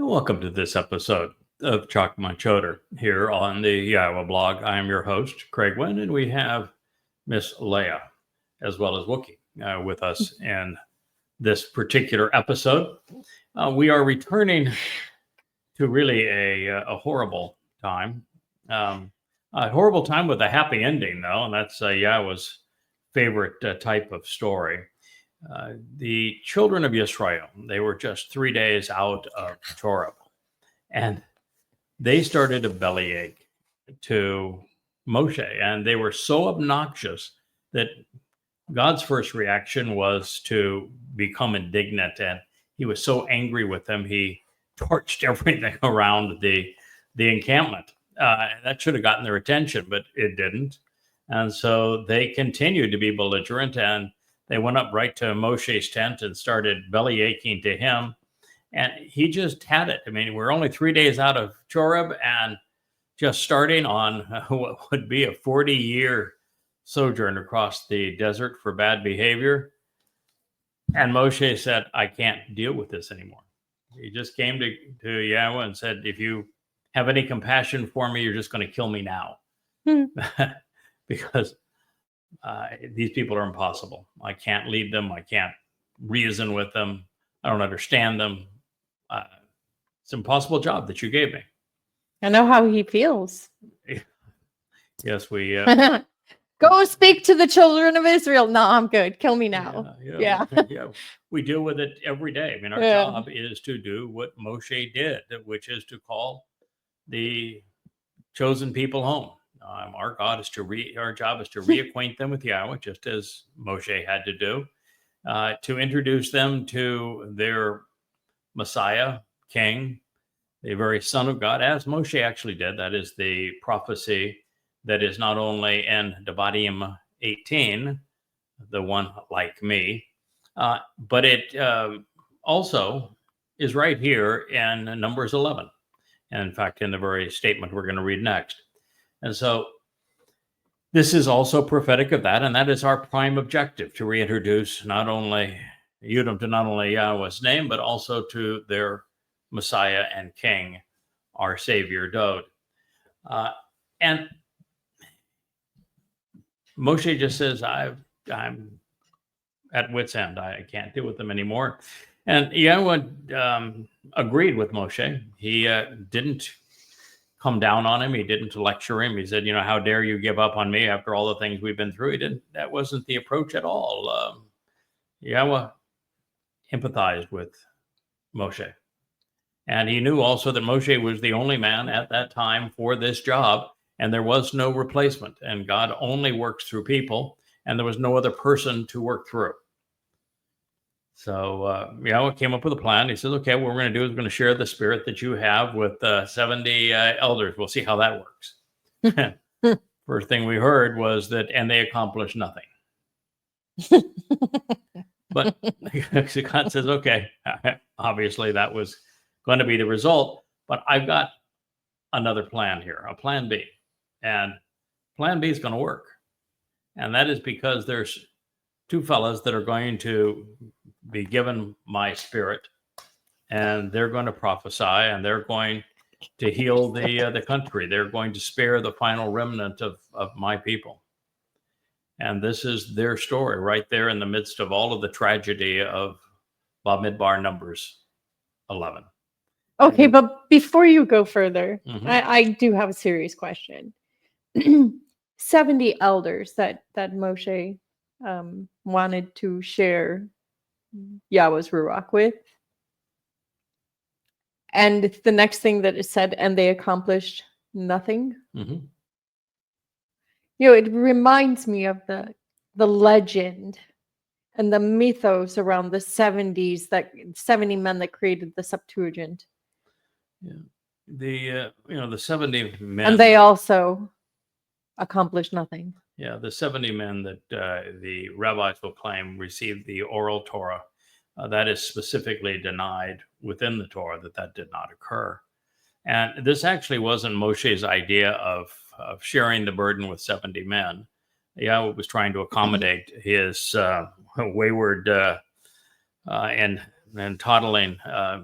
Welcome to this episode of Chakmah Choter here on the YAHOWAH blog. I am your host, Craig Winn, and we have Miss Leah as well as Wookie with us in this particular episode. We are returning to really a horrible time. A horrible time with a happy ending, though, and that's YAHOWAH's favorite type of story. The children of Israel, they were just 3 days out of Towrah, and they started a bellyache to Moshe, and they were so obnoxious that God's first reaction was to become indignant, and he was so angry with them, he torched everything around the encampment. That should have gotten their attention, but it didn't. And so they continued to be belligerent, and they went up right to Moshe's tent and started bellyaching to him. And he just had it. I mean, we're only 3 days out of Towrah and just starting on what would be a 40-year sojourn across the desert for bad behavior. And Moshe said, I can't deal with this anymore. He just came to YAHOWAH and said, if you have any compassion for me, you're just going to kill me now. Because these people are impossible. I can't lead them. I can't reason with them. I don't understand them. It's an impossible job that you gave me. I know how he feels. Yes, we... Go speak to the children of Israel. No, I'm good. Kill me now. Yeah. We deal with it every day. I mean, our job is to do what Moshe did, which is to call the chosen people home. Our job is to reacquaint them with YAHOWAH, just as Moshe had to do, to introduce them to their Messiah, King, the very Son of God, as Moshe actually did. That is the prophecy that is not only in Devarim 18, the one like me, but it also is right here in Numbers 11. And in fact, in the very statement we're going to read next. And so this is also prophetic of that, and that is our prime objective, to reintroduce not only Yudam to not only YAHOWAH's name, but also to their Messiah and King, our Savior, Dod. And Moshe just says, I'm at wit's end. I can't deal with them anymore. And YAHOWAH agreed with Moshe. He didn't come down on him. He didn't lecture him. He said, how dare you give up on me after all the things we've been through? That wasn't the approach at all. YAHOWAH empathized with Moshe. And he knew also that Moshe was the only man at that time for this job, and there was no replacement. And God only works through people, and there was no other person to work through. So YAHOWAH came up with a plan. He says, okay, what we're going to do is we're going to share the spirit that you have with 70 elders. We'll see how that works. First thing we heard was that, and they accomplished nothing. But God says, okay, obviously that was going to be the result, but I've got another plan here, a plan B. And plan B is going to work. And that is because there's two fellas that are going to be given my spirit, and they're going to prophesy, and they're going to heal the country. They're going to spare the final remnant of my people. And this is their story right there in the midst of all of the tragedy of Bamidbar Numbers 11. Okay, but before you go further, I do have a serious question. 70 elders that Moshe wanted to share YAHOWAH's Ruach with. And the next thing that is said, and they accomplished nothing. It reminds me of the legend and the mythos around the 70 men that created the Septuagint. Yeah. The 70 men. And they also accomplished nothing. Yeah, the 70 men that the rabbis will claim received the oral Torah, that is specifically denied within the Torah that did not occur. And this actually wasn't Moshe's idea of sharing the burden with 70 men. YAHOWAH was trying to accommodate his wayward and toddling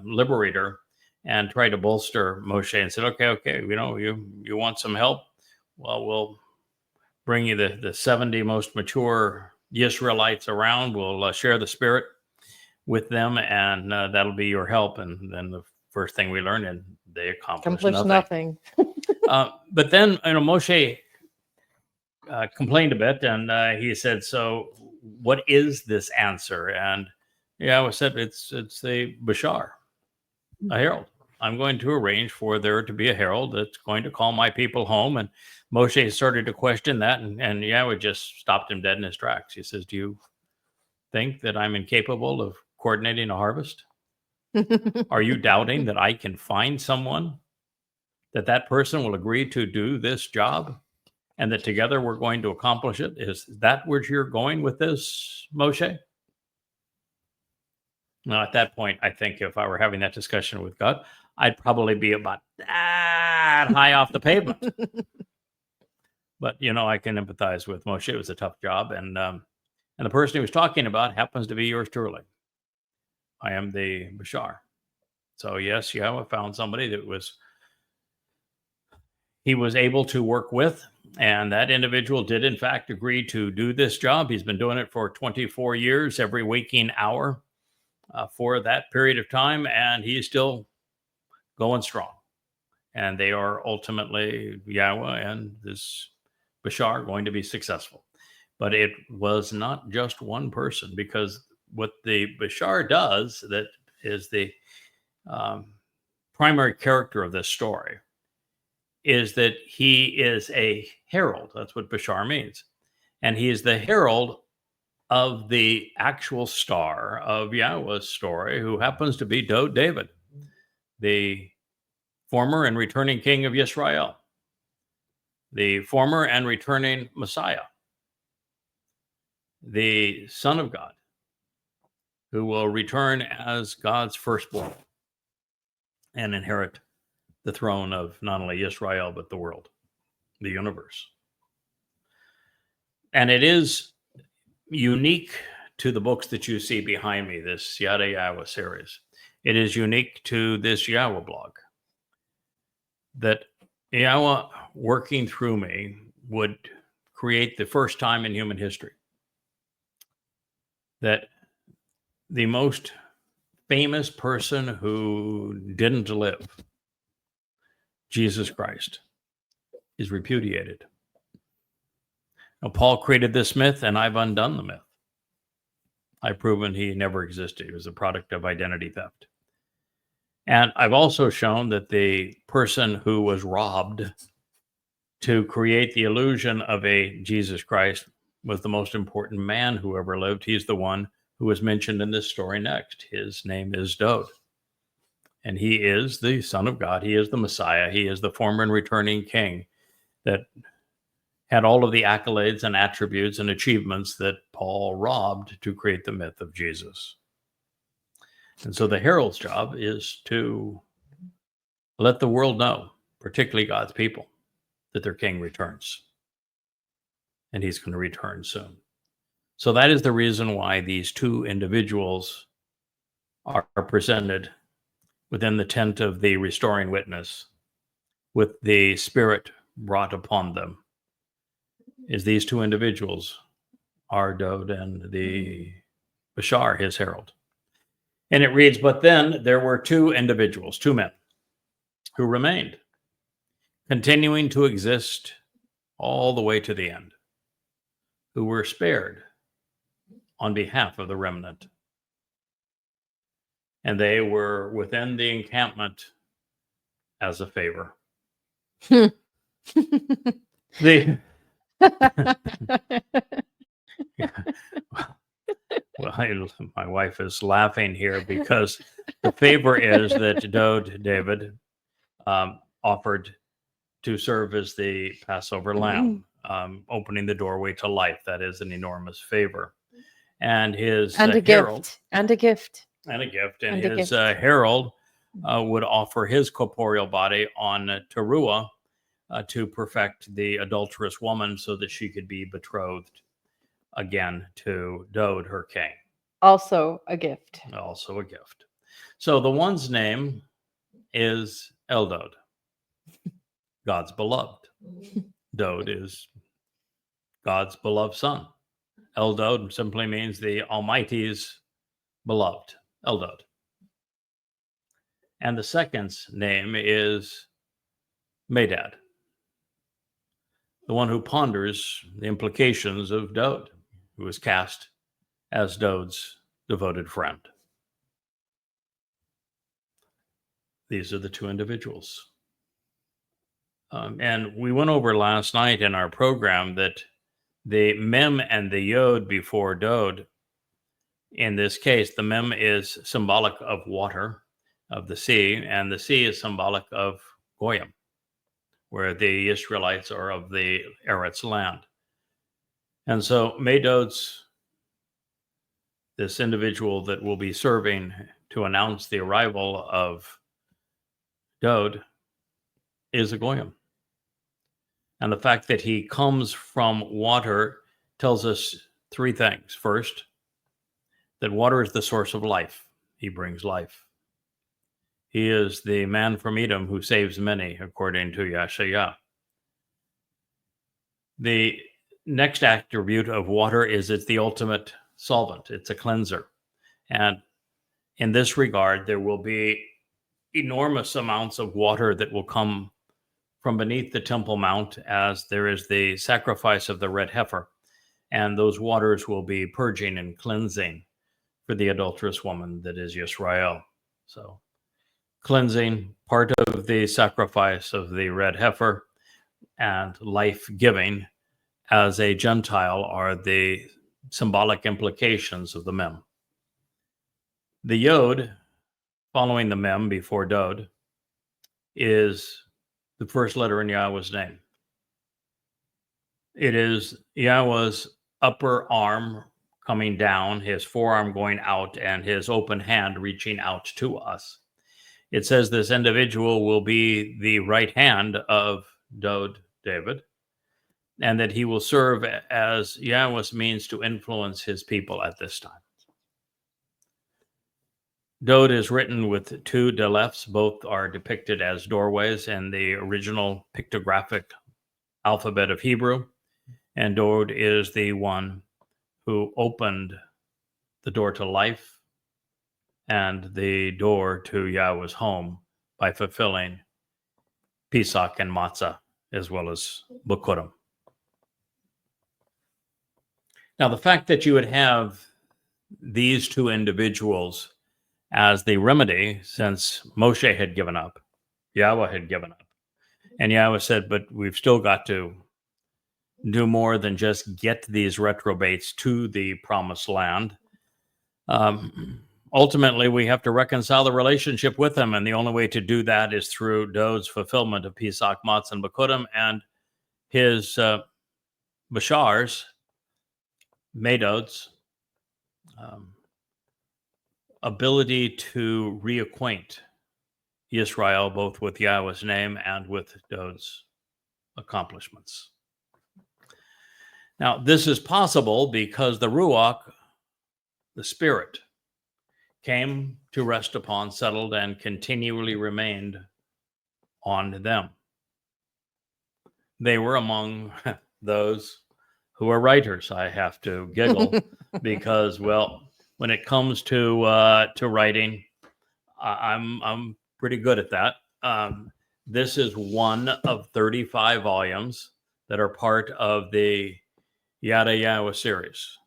liberator and tried to bolster Moshe and said, okay, you want some help? Well, we'll bring you the 70 most mature Israelites around. We'll share the Spirit with them, and that'll be your help. And then the first thing we learned, and they accomplished nothing. But then, Moshe complained a bit, and he said, "So, what is this answer?" And Yahweh said, "It's the Bashar, a herald. I'm going to arrange for there to be a herald that's going to call my people home." And Moshe started to question that, and Yahweh just stopped him dead in his tracks. He says, "Do you think that I'm incapable of coordinating a harvest? Are you doubting that I can find someone, that person will agree to do this job, and that together we're going to accomplish it? Is that where you're going with this, Moshe?" Now, at that point, I think if I were having that discussion with God, I'd probably be about that high off the pavement. But, I can empathize with Moshe. It was a tough job. And the person he was talking about happens to be yours truly. I am the Bashar. So, yes, Yahweh found somebody that he was able to work with. And that individual did, in fact, agree to do this job. He's been doing it for 24 years, every waking hour for that period of time. And he's still going strong. And they are ultimately, Yahweh and this Bashar, going to be successful. But it was not just one person, because what the Bashar does, that is the primary character of this story, is that he is a herald. That's what Bashar means. And he is the herald of the actual star of Yahweh's story, who happens to be David, the former and returning king of Israel, the former and returning Messiah, the Son of God, who will return as God's firstborn and inherit the throne of not only Israel, but the world, the universe. And it is unique to the books that you see behind me, this Yada Yahowah series. It is unique to this YAHOWAH blog, that Yahweh, working through me, would create the first time in human history that the most famous person who didn't live, Jesus Christ, is repudiated. Now, Paul created this myth, and I've undone the myth. I've proven he never existed. He was a product of identity theft. And I've also shown that the person who was robbed to create the illusion of a Jesus Christ was the most important man who ever lived. He's the one who is mentioned in this story next. His name is Dod. And he is the Son of God. He is the Messiah. He is the former and returning king that had all of the accolades and attributes and achievements that Paul robbed to create the myth of Jesus. And so the herald's job is to let the world know, particularly God's people, that their king returns. And he's going to return soon. So that is the reason why these two individuals are presented within the tent of the restoring witness, with the Spirit brought upon them, is these two individuals are Dod and the Bashar, his herald. And it reads, "But then there were two individuals, two men, who remained, continuing to exist all the way to the end, who were spared on behalf of the remnant. And they were within the encampment as a favor." The well, my wife is laughing here because the favor is that David offered to serve as the Passover lamb, opening the doorway to life. That is an enormous favor. And his herald, and a gift. Herald would offer his corporeal body on Towrah to perfect the adulterous woman so that she could be betrothed again to Dod, her king. Also a gift. So the one's name is Eldod, God's beloved. Dod is God's beloved son. Eldod simply means the Almighty's beloved, Eldod. And the second's name is Medad, the one who ponders the implications of Dod, who is cast as Dod's devoted friend. These are the two individuals. And we went over last night in our program that the mem and the yod before Dod, in this case, the mem is symbolic of water, of the sea, and the sea is symbolic of Goyim, where the Israelites are of the Eretz land. And so Medod's, this individual that will be serving to announce the arrival of Dod, is a Goyim. And the fact that he comes from water tells us three things. First, that water is the source of life. He brings life. He is the man from Edom who saves many, according to Yeshayah. The next attribute of water is it's the ultimate solvent. It's a cleanser. And in this regard, there will be enormous amounts of water that will come from beneath the Temple Mount, as there is the sacrifice of the red heifer. And those waters will be purging and cleansing for the adulterous woman that is Yisrael. So cleansing, part of the sacrifice of the red heifer, and life-giving as a Gentile are the symbolic implications of the mem. The yod, following the mem before Dod, is the first letter in Yahweh's name. It is Yahweh's upper arm coming down, his forearm going out, and his open hand reaching out to us. It says this individual will be the right hand of Dod, David, and that he will serve as Yahweh's means to influence his people at this time. Dod is written with two delefs. Both are depicted as doorways in the original pictographic alphabet of Hebrew. And Dod is the one who opened the door to life and the door to Yahweh's home by fulfilling Pesach and Matzah, as well as Bikurim. Now, the fact that you would have these two individuals as the remedy, since Moshe had given up, Yahweh had given up, and Yahweh said, but we've still got to do more than just get these reprobates to the promised land. Ultimately, we have to reconcile the relationship with them, and the only way to do that is through Dod's fulfillment of Pesach, Matzah, and Bikurim, and his Bashar's, Medod's, ability to reacquaint Israel both with Yahweh's name and with Dod's accomplishments. Now, this is possible because the Ruach, the Spirit, came to rest upon, settled, and continually remained on them. They were among those who are writers. I have to giggle because, well, when it comes to writing, I'm pretty good at that. This is one of 35 volumes that are part of the Yada Yahowah series.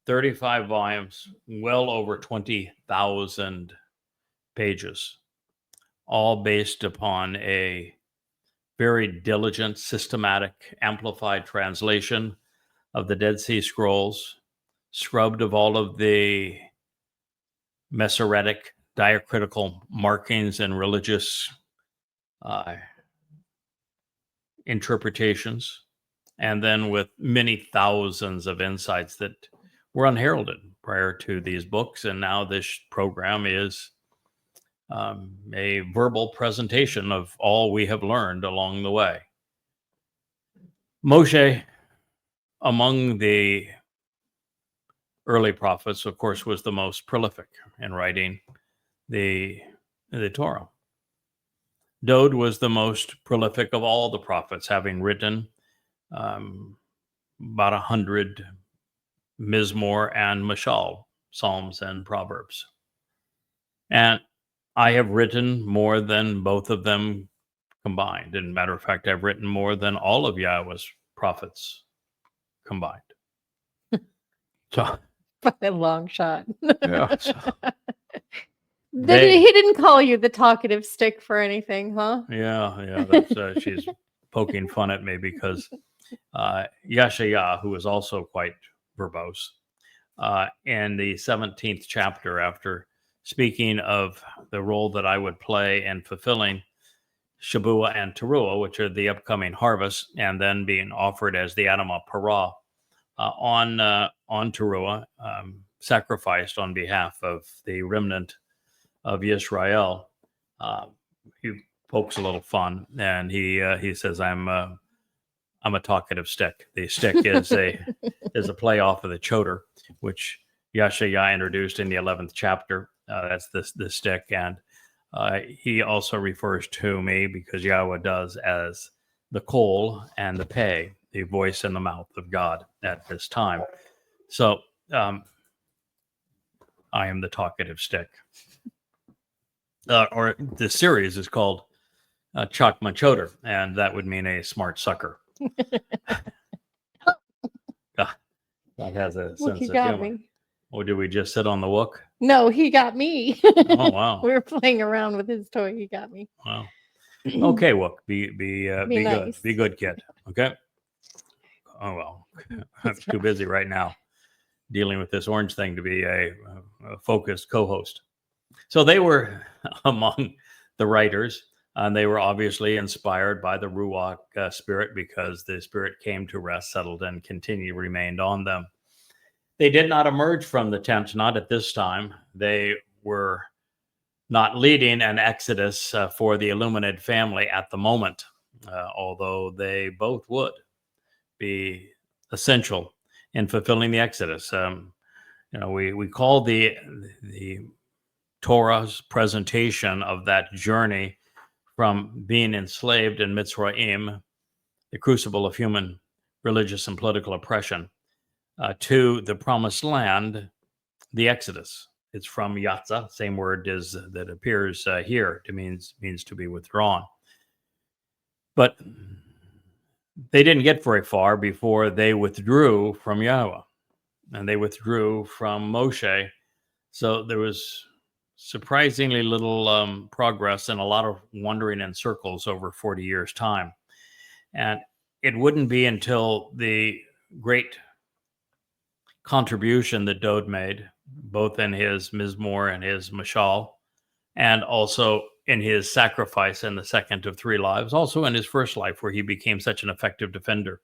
35 volumes, well over 20,000 pages, all based upon a very diligent, systematic, amplified translation of the Dead Sea Scrolls, scrubbed of all of the Masoretic diacritical markings and religious interpretations, and then with many thousands of insights that were unheralded prior to these books. And now this program is a verbal presentation of all we have learned along the way. Moshe, among the early prophets, of course, was the most prolific in writing the Torah. Dode was the most prolific of all the prophets, having written about 100 Mizmor and Mashal, Psalms and Proverbs. And I have written more than both of them combined. And matter of fact, I've written more than all of Yahweh's prophets combined. So, By a long shot. yeah, so He didn't call you the talkative stick for anything, huh? yeah, that's she's poking fun at me because Yeshayah, who is also quite verbose, in the 17th chapter, after speaking of the role that I would play in fulfilling Shabuah and Teruah, which are the upcoming harvests, and then being offered as the Adamah Parah on Teruah, sacrificed on behalf of the remnant of Israel. He pokes a little fun, and he says, "I'm a talkative stick." The stick is a play off of the Choter, which Yeshayah introduced in the 11th chapter. That's the stick, and he also refers to me, because Yahweh does, as the Kol and the Peh, the voice and the mouth of God at this time. So I am the talkative stick. Or the series is called Chakmah Choter, and that would mean a smart sucker. God has a sense of humor. Me. Or did we just sit on the wook? No, he got me. Oh, wow. We were playing around with his toy. He got me. Wow. Okay, wook. Be nice. Good. Be good, kid. Okay. Oh, well. I'm too busy right now dealing with this orange thing to be a focused co-host. So they were among the writers, and they were obviously inspired by the Ruach spirit, because the spirit came to rest, settled, and remained on them. They did not emerge from the tent, not at this time. They were not leading an exodus for the illuminated family at the moment, although they both would be essential in fulfilling the exodus. We call the Torah's presentation of that journey from being enslaved in Mitzrayim, the crucible of human religious and political oppression, to the promised land, the Exodus. It's from Yatza, same word as that appears here. It means to be withdrawn. But they didn't get very far before they withdrew from Yahweh, and they withdrew from Moshe. So there was surprisingly little progress and a lot of wandering in circles over 40 years' time. And it wouldn't be until the great contribution that Dode made, both in his Mizmor and his Mashal, and also in his sacrifice in the second of three lives, also in his first life, where he became such an effective defender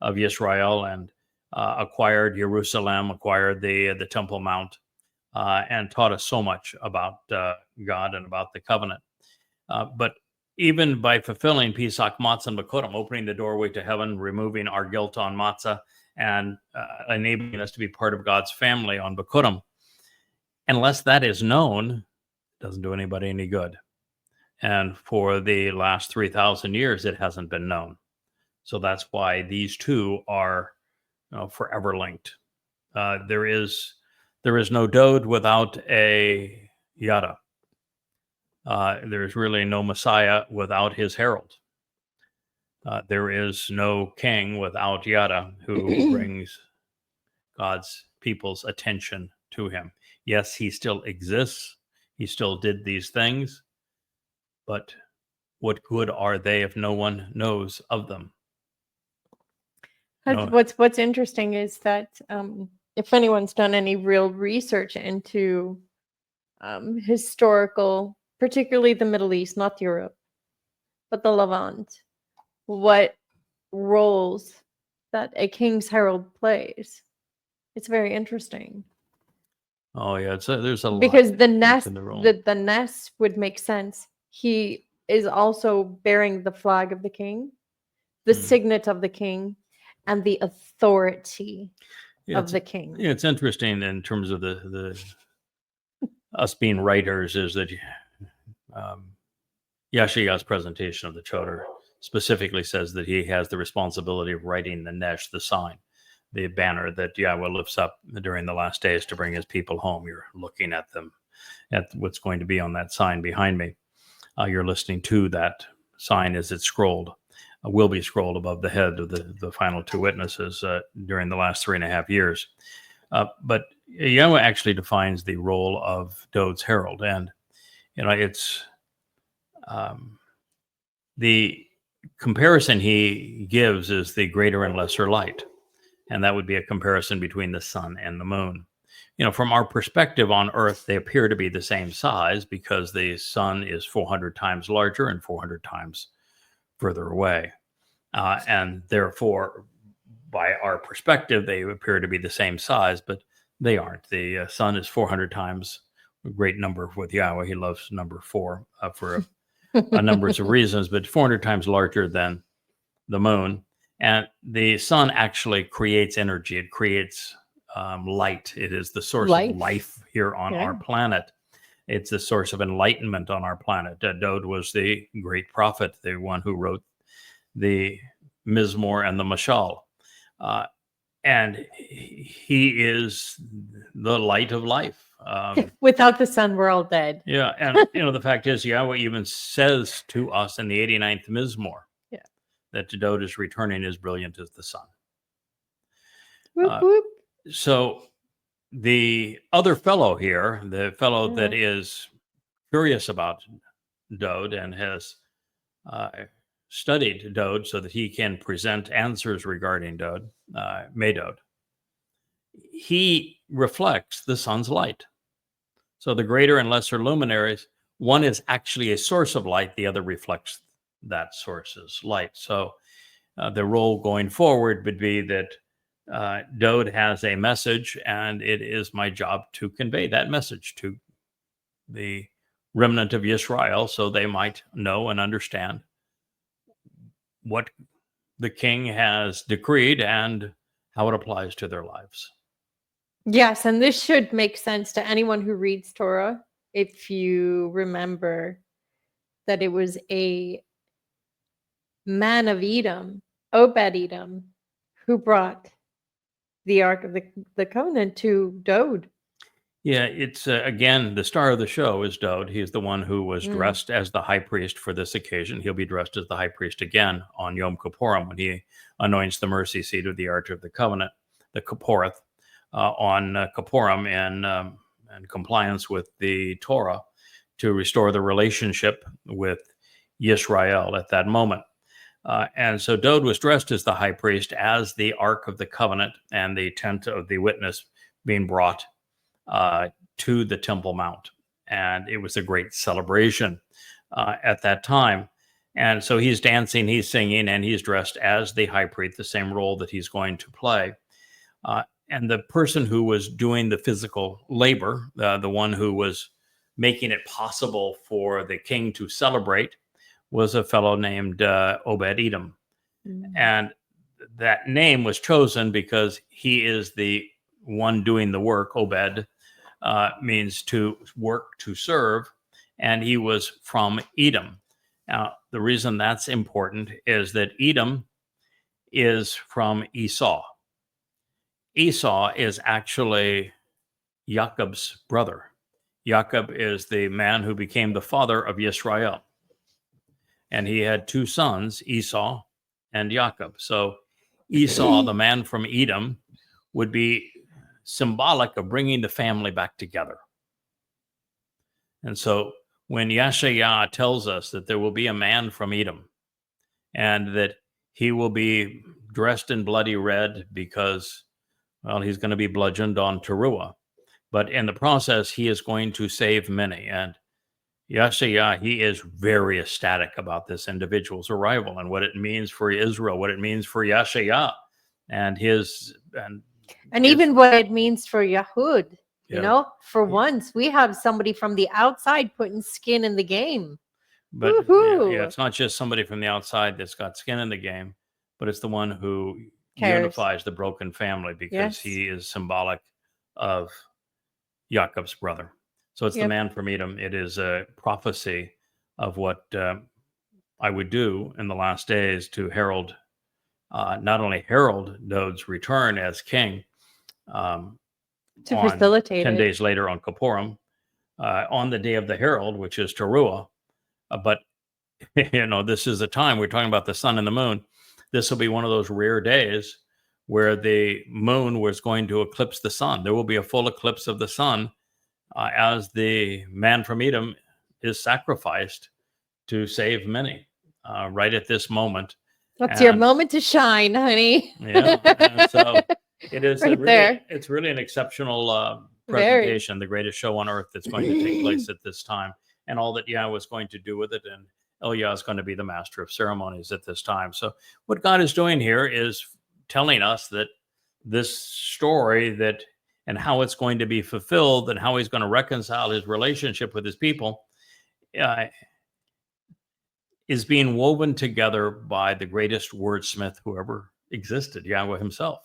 of Israel and acquired Jerusalem, acquired the Temple Mount, and taught us so much about God and about the covenant. But even by fulfilling Pesach, Matzah, and Bikurim, opening the doorway to heaven, removing our guilt on Matzah, and enabling us to be part of God's family on Bikurim, unless that is known, it doesn't do anybody any good. And for the last 3,000 years, it hasn't been known. So that's why these two are forever linked. There is no Dode without a Yada. There is really no Messiah without his herald. There is no king without Yada, who brings God's people's attention to him. Yes, he still exists. He still did these things. But what good are they if no one knows of them? What's interesting is that if anyone's done any real research into historical, particularly the Middle East, not Europe, but the Levant, what roles that a king's herald plays, it's very interesting. Oh yeah, there's a lot. Because the nest would make sense. He is also bearing the flag of the king, the signet of the king, and the authority of the king. Yeah, it's interesting in terms of the us being writers, is that Yahowah's presentation of the Choter specifically says that he has the responsibility of writing the Nesh, the sign, the banner that Yahweh lifts up during the last days to bring his people home. You're looking at them, at what's going to be on that sign behind me. You're listening to that sign as it's scrolled, will be scrolled above the head of the final two witnesses during the last 3.5 years. But Yahweh actually defines the role of Dode's herald. And, it's the comparison he gives is the greater and lesser light. And that would be a comparison between the sun and the moon. From our perspective on Earth, they appear to be the same size because the sun is 400 times larger and 400 times further away. And therefore, by our perspective, they appear to be the same size, but they aren't. The sun is 400 times a great number with Yahweh. He loves number 4 for a numbers of reasons, but 400 times larger than the moon. And the sun actually creates energy. It creates light. It is the source of life here on our planet. It's the source of enlightenment on our planet. Dode was the great prophet, the one who wrote the Mizmor and the Mashal. And he is the light of life. Without the sun, we're all dead. Yeah. And, the fact is, Yahweh even says to us in the 89th Mizmor that Dode is returning as brilliant as the sun. Whoop, whoop. So the other fellow here, the fellow that is curious about Dode and has studied Dode so that he can present answers regarding Dode, Medod, he reflects the sun's light. So the greater and lesser luminaries, one is actually a source of light, the other reflects that source's light. So the role going forward would be that Dode has a message, and it is my job to convey that message to the remnant of Israel so they might know and understand what the king has decreed and how it applies to their lives. Yes, and this should make sense to anyone who reads Torah. If you remember that it was a man of Edom, Obed-Edom, who brought the Ark of the Covenant to Dode. Yeah, it's again, the star of the show is Dode. He is the one who was dressed as the high priest for this occasion. He'll be dressed as the high priest again on Yom Kippurim when he anoints the mercy seat of the Ark of the Covenant, the Kipporeth, on Kippurim in compliance with the Torah to restore the relationship with Yisrael at that moment. And so Dode was dressed as the high priest, as the Ark of the Covenant and the tent of the witness being brought to the Temple Mount. And it was a great celebration at that time. And so he's dancing, he's singing, and he's dressed as the high priest, the same role that he's going to play. And the person who was doing the physical labor, the one who was making it possible for the king to celebrate, was a fellow named Obed-Edom. And that name was chosen because he is the one doing the work. Obed means to work, to serve, and he was from Edom. Now, the reason that's important is that Edom is from Esau. Esau is actually Jacob's brother. Jacob is the man who became the father of Yisrael. And he had 2 sons, Esau and Jacob. So Esau, the man from Edom, would be symbolic of bringing the family back together. And so when Yahowah tells us that there will be a man from Edom and that he will be dressed in bloody red because, well, he's going to be bludgeoned on Towrah. But in the process, he is going to save many. And Yahowah, he is very ecstatic about this individual's arrival and what it means for Israel, what it means for Yahowah and even what it means for Yahud. For once, we have somebody from the outside putting skin in the game. But it's not just somebody from the outside that's got skin in the game, but it's the one who unifies the broken family because he is symbolic of Jacob's brother. So it's the man from Edom. It is a prophecy of what I would do in the last days to herald, not only herald Dod's return as king, To on facilitate 10 it. days later on Kippurim, on the day of the herald, which is Towrah. But, this is the time we're talking about the sun and the moon. This will be one of those rare days where the moon was going to eclipse the sun. There will be a full eclipse of the sun as the man from Edom is sacrificed to save many right at this moment. That's your moment to shine, honey. Yeah. And so it is Right there. It's really an exceptional presentation, the greatest show on earth that's going to take place at this time, and all that Yahweh is going to do with it. And Eliah is going to be the master of ceremonies at this time. So what God is doing here is telling us that this story and how it's going to be fulfilled and how he's going to reconcile his relationship with his people is being woven together by the greatest wordsmith who ever existed, Yahweh himself.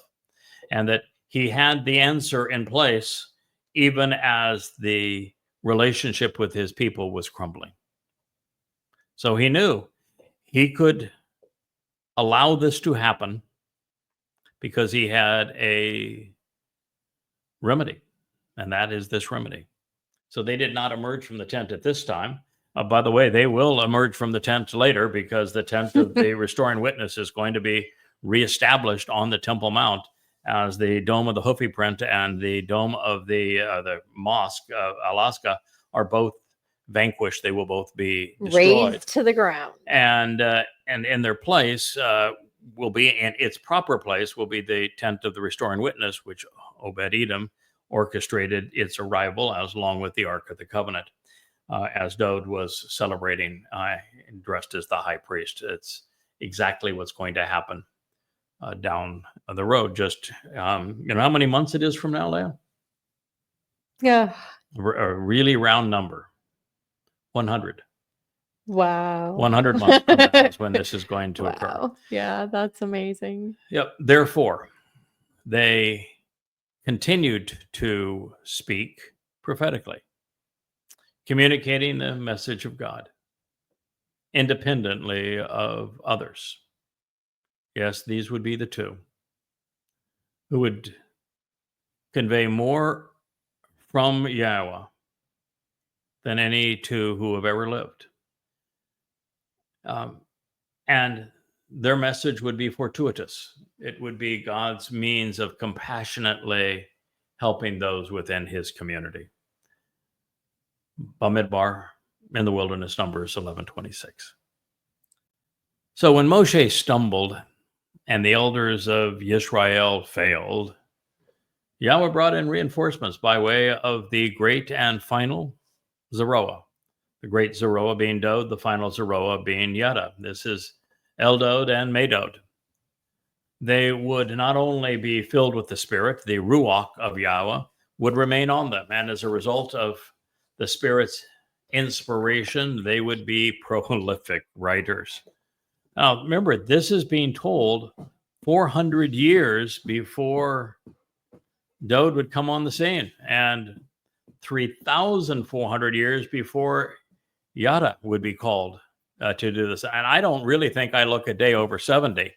And that he had the answer in place even as the relationship with his people was crumbling. So he knew he could allow this to happen because he had a remedy, and that is this remedy. So they did not emerge from the tent at this time. By the way, they will emerge from the tent later, because the tent of the restoring witness is going to be reestablished on the Temple Mount, as the dome of the Hufi print and the dome of the mosque of Alaska are both vanquished. They will both be destroyed, razed to the ground, and in their place will be, in its proper place will be the tent of the restoring witness, which Obed-Edom orchestrated its arrival, as along with the Ark of the Covenant, as Dod was celebrating, dressed as the high priest. It's exactly what's going to happen down the road. Just how many months it is from now, Leah? Yeah, A really round number, 100. Wow. 100 months from now is when this is going to occur. Yeah, that's amazing. Yep. Therefore, they continued to speak prophetically, communicating the message of God independently of others. Yes, these would be the two who would convey more from Yahweh than any two who have ever lived. And their message would be fortuitous. It would be God's means of compassionately helping those within his community. Bamidbar in the wilderness, Numbers 11:26. So when Moshe stumbled and the elders of Israel failed, Yahweh brought in reinforcements by way of the great and final Zeroah. The great Zeroah being Dod, the final Zeroah being Yada. This is Eldod and Medod. They would not only be filled with the Spirit, the Ruach of Yahweh would remain on them. And as a result of the Spirit's inspiration, they would be prolific writers. Now, remember, this is being told 400 years before Dod would come on the scene, and 3,400 years before Yada would be called to do this. And I don't really think I look a day over 70.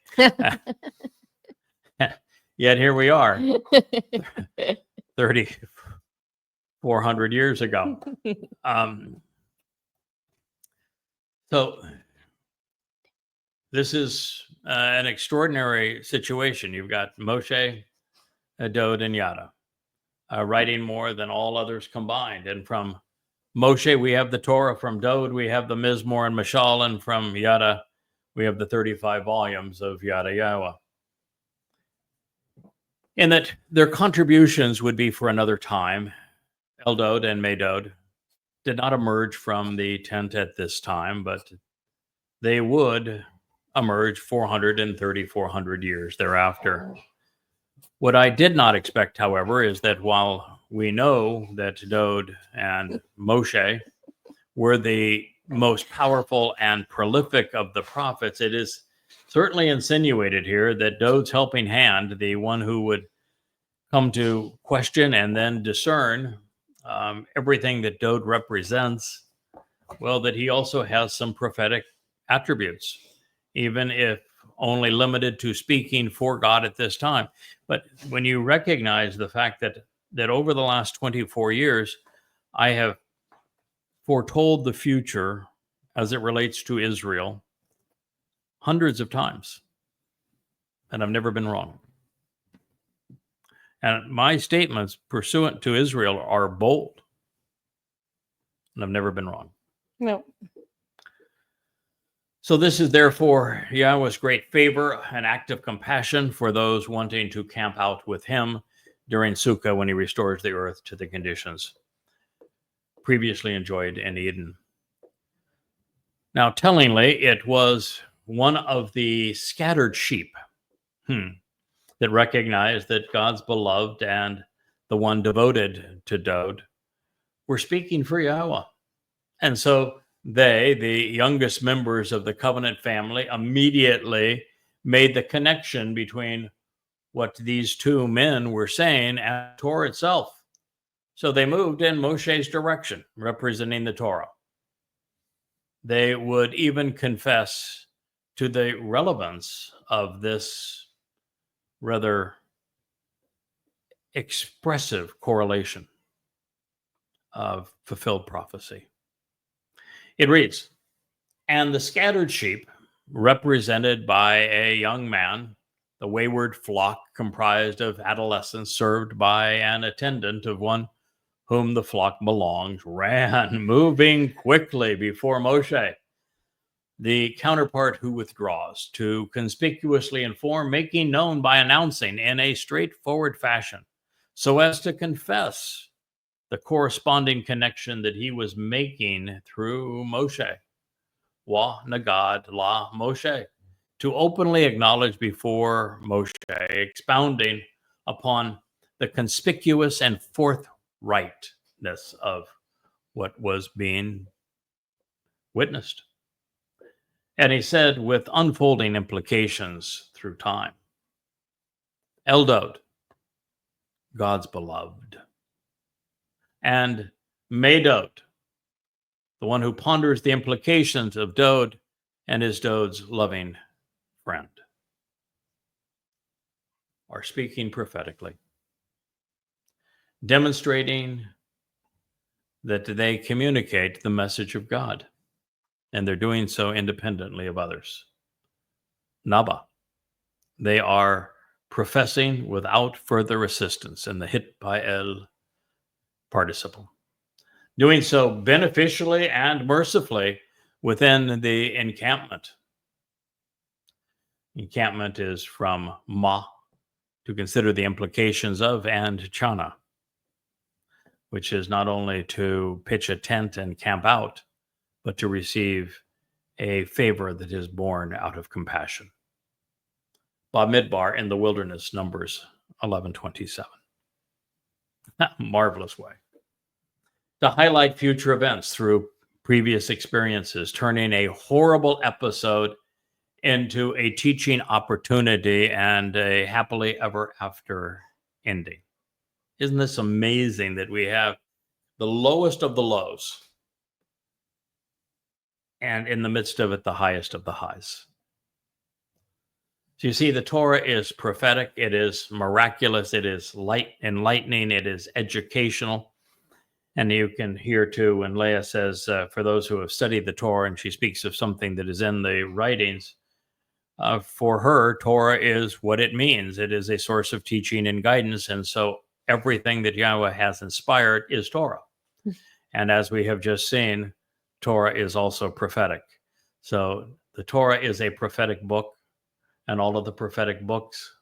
Yet here we are, 3,400 years ago. So this is an extraordinary situation. You've got Moshe, Dod, and Yada writing more than all others combined. And from Moshe, we have the Torah. From Dod, we have the Mizmor and Mashal. And from Yada, we have the 35 volumes of Yada Yahowah. And that their contributions would be for another time. Eldod and Medod did not emerge from the tent at this time, but they would emerge 400 years thereafter. What I did not expect, however, is that while we know that Dod and Moshe were the most powerful and prolific of the prophets, it is certainly insinuated here that Dod's helping hand, the one who would come to question and then discern everything that Dod represents, Well, that he also has some prophetic attributes, even if only limited to speaking for God at this time. But when you recognize the fact that over the last 24 years, I have foretold the future as it relates to Israel hundreds of times, and I've never been wrong. And my statements pursuant to Israel are bold, and I've never been wrong. No. So this is therefore Yahweh's great favor, an act of compassion for those wanting to camp out with him during Sukkah when he restores the earth to the conditions previously enjoyed in Eden. Now, tellingly, it was one of the scattered sheep that recognized that God's beloved and the one devoted to Dode were speaking for Yahweh. And so they, the youngest members of the covenant family, immediately made the connection between what these two men were saying and Torah itself. So they moved in Moshe's direction, representing the Torah. They would even confess to the relevance of this rather expressive correlation of fulfilled prophecy. It reads, "And the scattered sheep, represented by a young man, the wayward flock comprised of adolescents served by an attendant of one whom the flock belongs, ran, moving quickly before Moshe, the counterpart who withdraws, to conspicuously inform, making known by announcing in a straightforward fashion, so as to confess the corresponding connection that he was making through Moshe. Wa Nagad La Moshe, to openly acknowledge before Moshe, expounding upon the conspicuous and forthrightness of what was being witnessed. And he said, with unfolding implications through time, Eldod, God's beloved, and Medod, the one who ponders the implications of Dode and is Dode's loving friend, are speaking prophetically, demonstrating that they communicate the message of God, and they're doing so independently of others. Naba, they are professing without further assistance in the hit by el participle, doing so beneficially and mercifully within the encampment. Encampment is from ma, to consider the implications of, and chana, which is not only to pitch a tent and camp out, but to receive a favor that is born out of compassion. Bamidbar in the wilderness, Numbers 11:27. Marvelous way to highlight future events through previous experiences, turning a horrible episode into a teaching opportunity and a happily ever after ending. Isn't this amazing that we have the lowest of the lows, and in the midst of it, the highest of the highs? So you see, the Torah is prophetic, it is miraculous, it is enlightening, it is educational. And you can hear too when Leah says, for those who have studied the Torah, and she speaks of something that is in the writings, for her, Torah is what it means. It is a source of teaching and guidance. And so everything that Yahweh has inspired is Torah. And as we have just seen, Torah is also prophetic. So the Torah is a prophetic book, and all of the prophetic books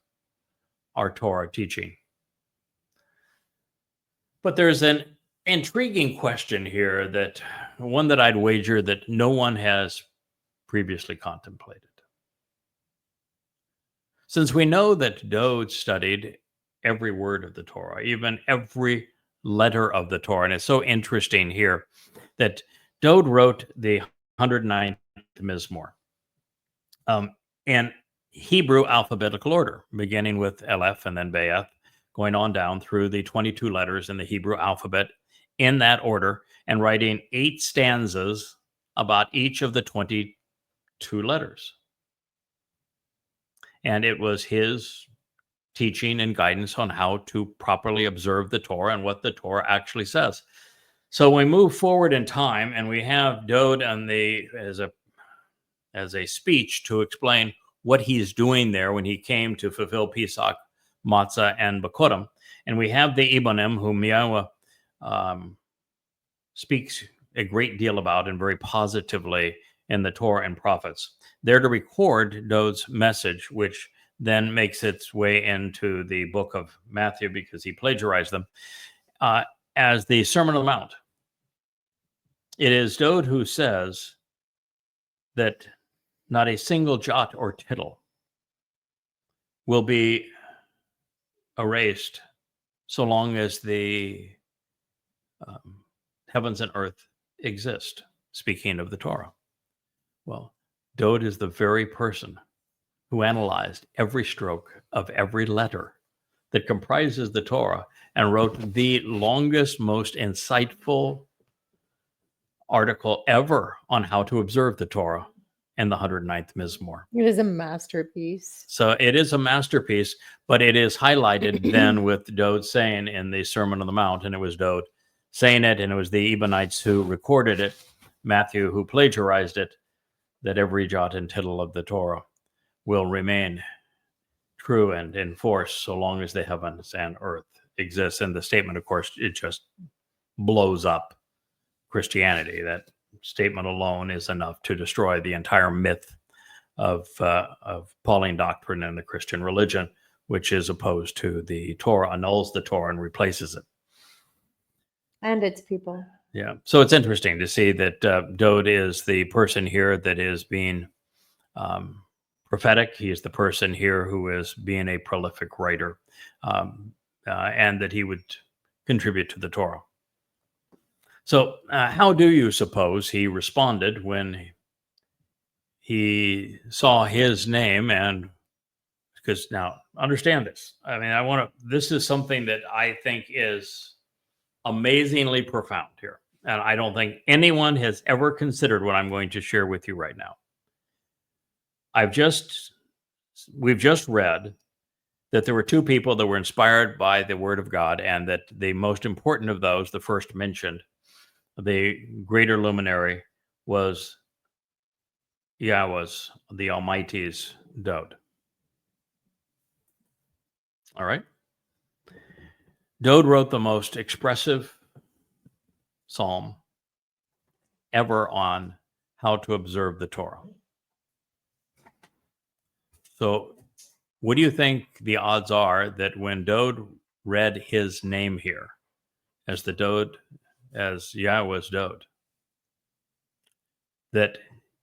are Torah teaching. But there's an intriguing question here, that one that I'd wager that no one has previously contemplated. Since we know that Dode studied every word of the Torah, even every letter of the Torah, and it's so interesting here that Dode wrote the 109th Mizmor in Hebrew alphabetical order, beginning with Aleph and then Be'eth, going on down through the 22 letters in the Hebrew alphabet in that order and writing 8 stanzas about each of the 22 letters. And it was his teaching and guidance on how to properly observe the Torah and what the Torah actually says. So we move forward in time, and we have Dode as a speech to explain what he's doing there when he came to fulfill Pesach, Matzah, and Bakurim. And we have the Ibonim, whom Yahowah speaks a great deal about and very positively in the Torah and prophets. They're to record Dode's message, which then makes its way into the book of Matthew because he plagiarized them, as the Sermon on the Mount. It is Dode who says that not a single jot or tittle will be erased so long as the heavens and earth exist, speaking of the Torah. Well, Dode is the very person who analyzed every stroke of every letter that comprises the Torah and wrote the longest, most insightful article ever on how to observe the Torah in the 109th Mizmor. It is a masterpiece. So it is a masterpiece, but it is highlighted then with Dode saying in the Sermon on the Mount, and it was Dode saying it, and it was the Ebionites who recorded it, Matthew who plagiarized it, that every jot and tittle of the Torah will remain true and in force so long as the heavens and earth exists. And the statement, of course, it just blows up Christianity. That statement alone is enough to destroy the entire myth of Pauline doctrine and the Christian religion, which is opposed to the Torah, annuls the Torah and replaces it. And its people. Yeah. So it's interesting to see that Dode is the person here that is being prophetic. He is the person here who is being a prolific writer, and that he would contribute to the Torah. So how do you suppose he responded when he saw his name? And because now understand this, I mean, this is something that I think is amazingly profound here. And I don't think anyone has ever considered what I'm going to share with you right now. We've just read that there were 2 people that were inspired by the word of God, and that the most important of those, the first mentioned, the greater luminary, was Yahweh's, the Almighty's Dode. All right. Dode wrote the most expressive psalm ever on how to observe the Torah. So what do you think the odds are that when Dode read his name here as Yahweh's Dode, that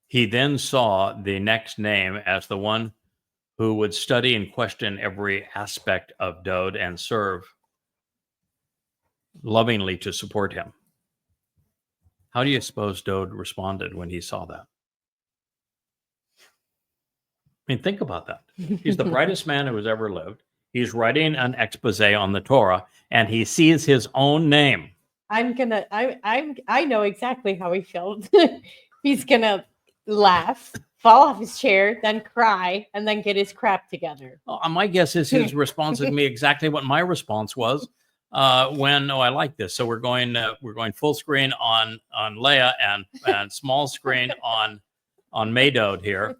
he then saw the next name as the one who would study and question every aspect of Dode and serve lovingly to support him? How do you suppose Dode responded when he saw that? I mean, think about that. He's the brightest man who has ever lived. He's writing an expose on the Torah, and he sees his own name. I know exactly how he felt. He's gonna laugh, fall off his chair, then cry, and then get his crap together. Well, my guess is his response would be exactly what my response was when I like this. So we're going full screen on Leah and small screen on Maydode here.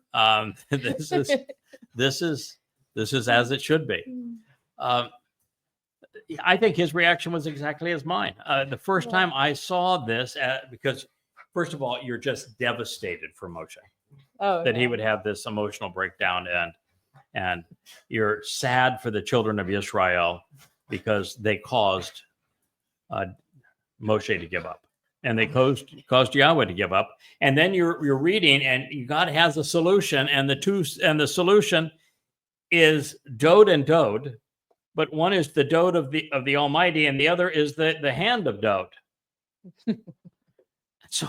This is as it should be. I think his reaction was exactly as mine. The first time I saw this, because first of all, you're just devastated for Moshe that he would have this emotional breakdown, and you're sad for the children of Israel because they caused Moshe to give up, and they caused Yahweh to give up. And then you're reading, and God has a solution, and the solution is Dode and Dode, but one is the Dode of the Almighty, and the other is the hand of Dode. So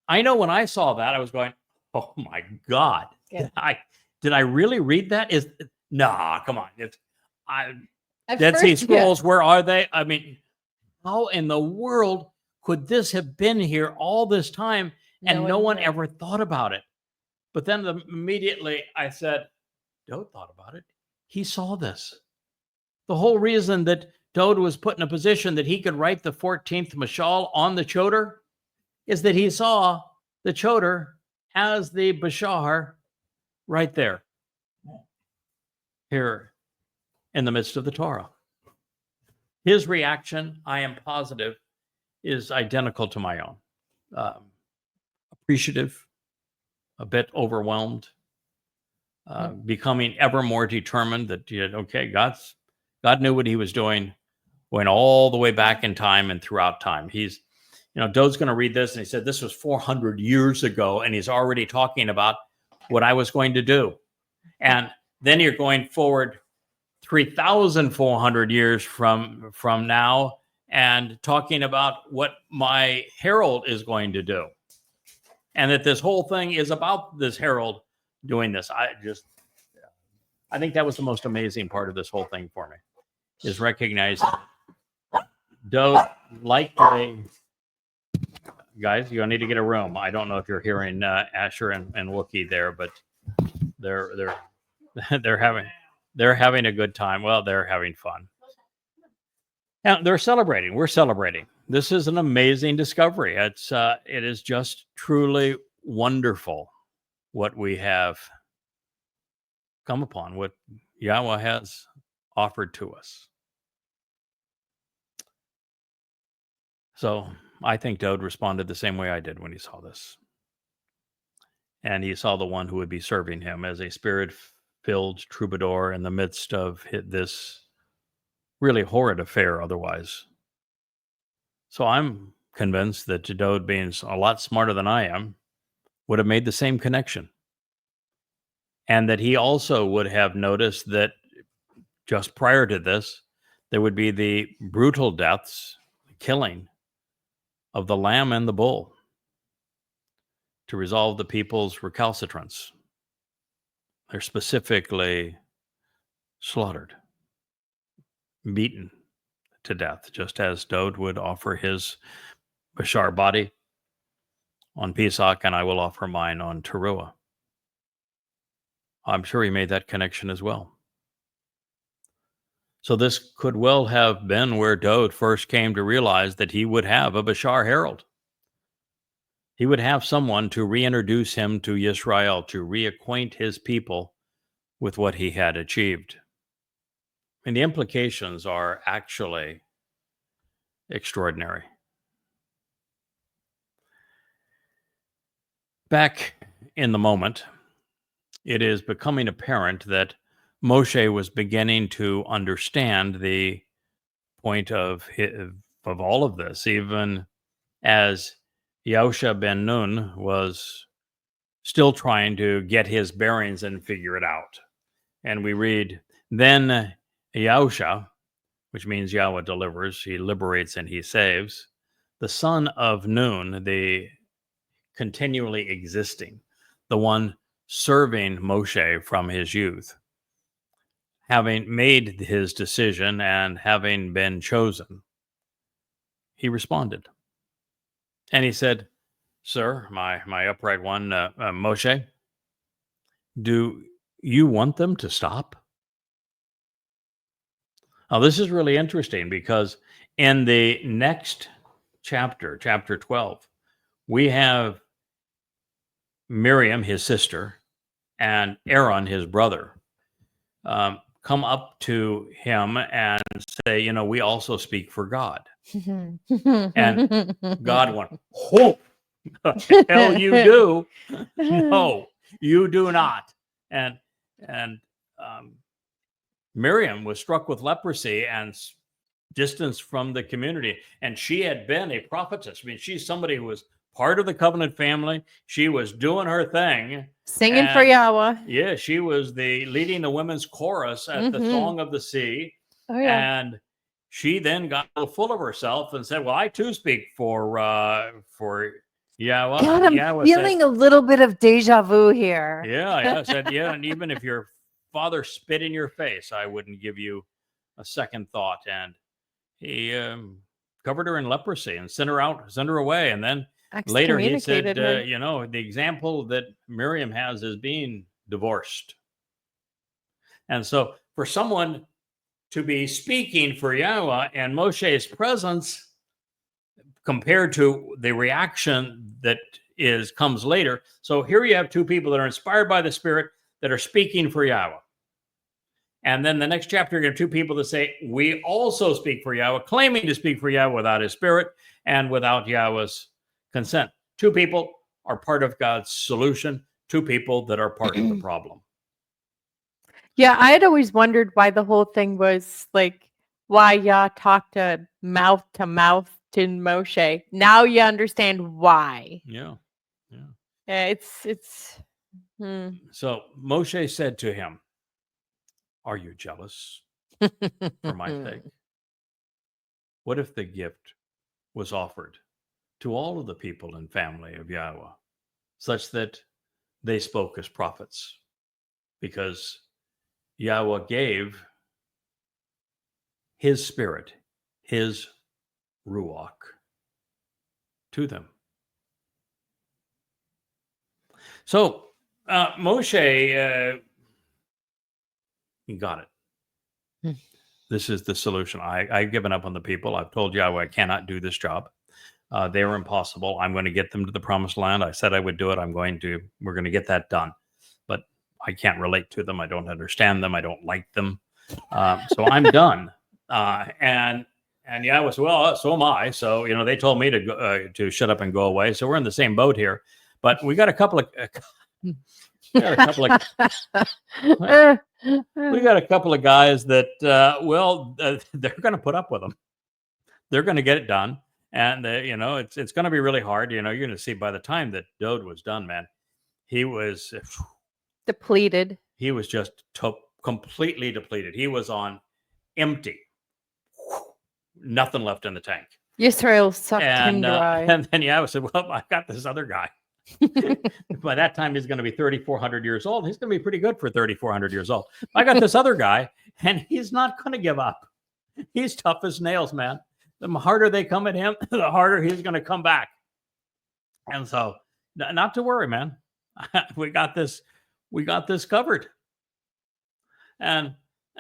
I know when I saw that, I was going, "Oh my God! Yeah. Did I really read that? Nah, come on! Dead Sea Scrolls, yeah. Where are they? I mean, how in the world could this have been here all this time and no one ever thought about it? But then immediately I said, Dowd thought about it. He saw this. The whole reason that Dowd was put in a position that he could write the 14th mashal on the Choter is that he saw the Choter as the Bashar right there, here in the midst of the Torah. His reaction, I am positive, is identical to my own. Appreciative, a bit overwhelmed, becoming ever more determined that, okay, God knew what he was doing, going all the way back in time and throughout time. He's, Dowd's going to read this, and he said, this was 400 years ago, and he's already talking about what I was going to do. And then you're going forward 3,400 years from now and talking about what my herald is going to do. And that this whole thing is about this herald doing this. I think that was the most amazing part of this whole thing for me, is recognizing Dowd likely, guys, you'll need to get a room. I don't know if you're hearing Asher and Wookie there, but they're having a good time. Well, they're having fun. And they're celebrating. We're celebrating. This is an amazing discovery. It is just truly wonderful what we have come upon, what Yahweh has offered to us. So I think Dowd responded the same way I did when he saw this. And he saw the one who would be serving him as a spirit-filled troubadour in the midst of this really horrid affair otherwise. So I'm convinced that Dowd, being a lot smarter than I am, would have made the same connection. And that he also would have noticed that just prior to this, there would be the brutal deaths, killing of the lamb and the bull to resolve the people's recalcitrance. They're specifically slaughtered, beaten to death, just as Dowd would offer his Bashar body on Pesach, and I will offer mine on Towrah. I'm sure he made that connection as well. So this could well have been where Dowd first came to realize that he would have a Bashar herald. He would have someone to reintroduce him to Yisrael, to reacquaint his people with what he had achieved. And the implications are actually extraordinary. Back in the moment, it is becoming apparent that Moshe was beginning to understand the point of all of this, even as Yahushua ben Nun was still trying to get his bearings and figure it out. And we read, then Yahushua, which means Yahweh delivers, he liberates and he saves, the son of Nun, the continually existing, the one serving Moshe from his youth, having made his decision and having been chosen, he responded. And he said, sir, my upright one, Moshe, do you want them to stop? Now, this is really interesting because in the next chapter, chapter 12, we have Miriam, his sister, and Aaron, his brother, come up to him and say, we also speak for God. And God went, oh, the hell you do? No, you do not. And Miriam was struck with leprosy and distanced from the community. And she had been a prophetess. I mean, she's somebody who was part of the covenant family. She was doing her thing. Singing for Yahweh. Yeah, she was leading the women's chorus at the Song of the Sea. Oh, yeah. And she then got a little full of herself and said, well, I too speak for Yahweh. God, I'm feeling a little bit of deja vu here. Yeah, said, yeah, and even if your father spit in your face, I wouldn't give you a second thought. And he covered her in leprosy and sent her away. And then later he said, the example that Miriam has is being divorced. And so for someone to be speaking for Yahweh and Moshe's presence compared to the reaction that comes later. So here you have two people that are inspired by the Spirit that are speaking for Yahweh. And then the next chapter, you have two people that say, we also speak for Yahweh, claiming to speak for Yahweh without his Spirit and without Yahweh's consent. Two people are part of God's solution, two people that are part of the problem. Yeah, I had always wondered why the whole thing was like, why Yah talked to mouth to Moshe. Now you understand why. Yeah. So Moshe said to him, are you jealous for my sake? What if the gift was offered to all of the people and family of Yahweh, such that they spoke as prophets? Because Yahweh gave his Spirit, his Ruach, to them. So Moshe, he got it. This is the solution. I've given up on the people. I've told Yahweh I cannot do this job. They are impossible. I'm going to get them to the promised land. I said I would do it. We're going to get that done. But I can't relate to them. I don't understand them. I don't like them. So I'm done. And Yahweh said, well, so am I. So, they told me to shut up and go away. So we're in the same boat here. But we got a couple of... we got a couple of guys that, they're going to put up with them. They're going to get it done. And, it's going to be really hard. You're going to see by the time that Dode was done, man, he was depleted. He was just completely depleted. He was on empty. Nothing left in the tank. Israel sucked him dry. And then I said, well, I've got this other guy. By that time, he's going to be 3,400 years old. He's going to be pretty good for 3,400 years old. I got this other guy, and he's not going to give up. He's tough as nails, man. The harder they come at him, the harder he's going to come back. And so, not to worry, man. We got this covered. And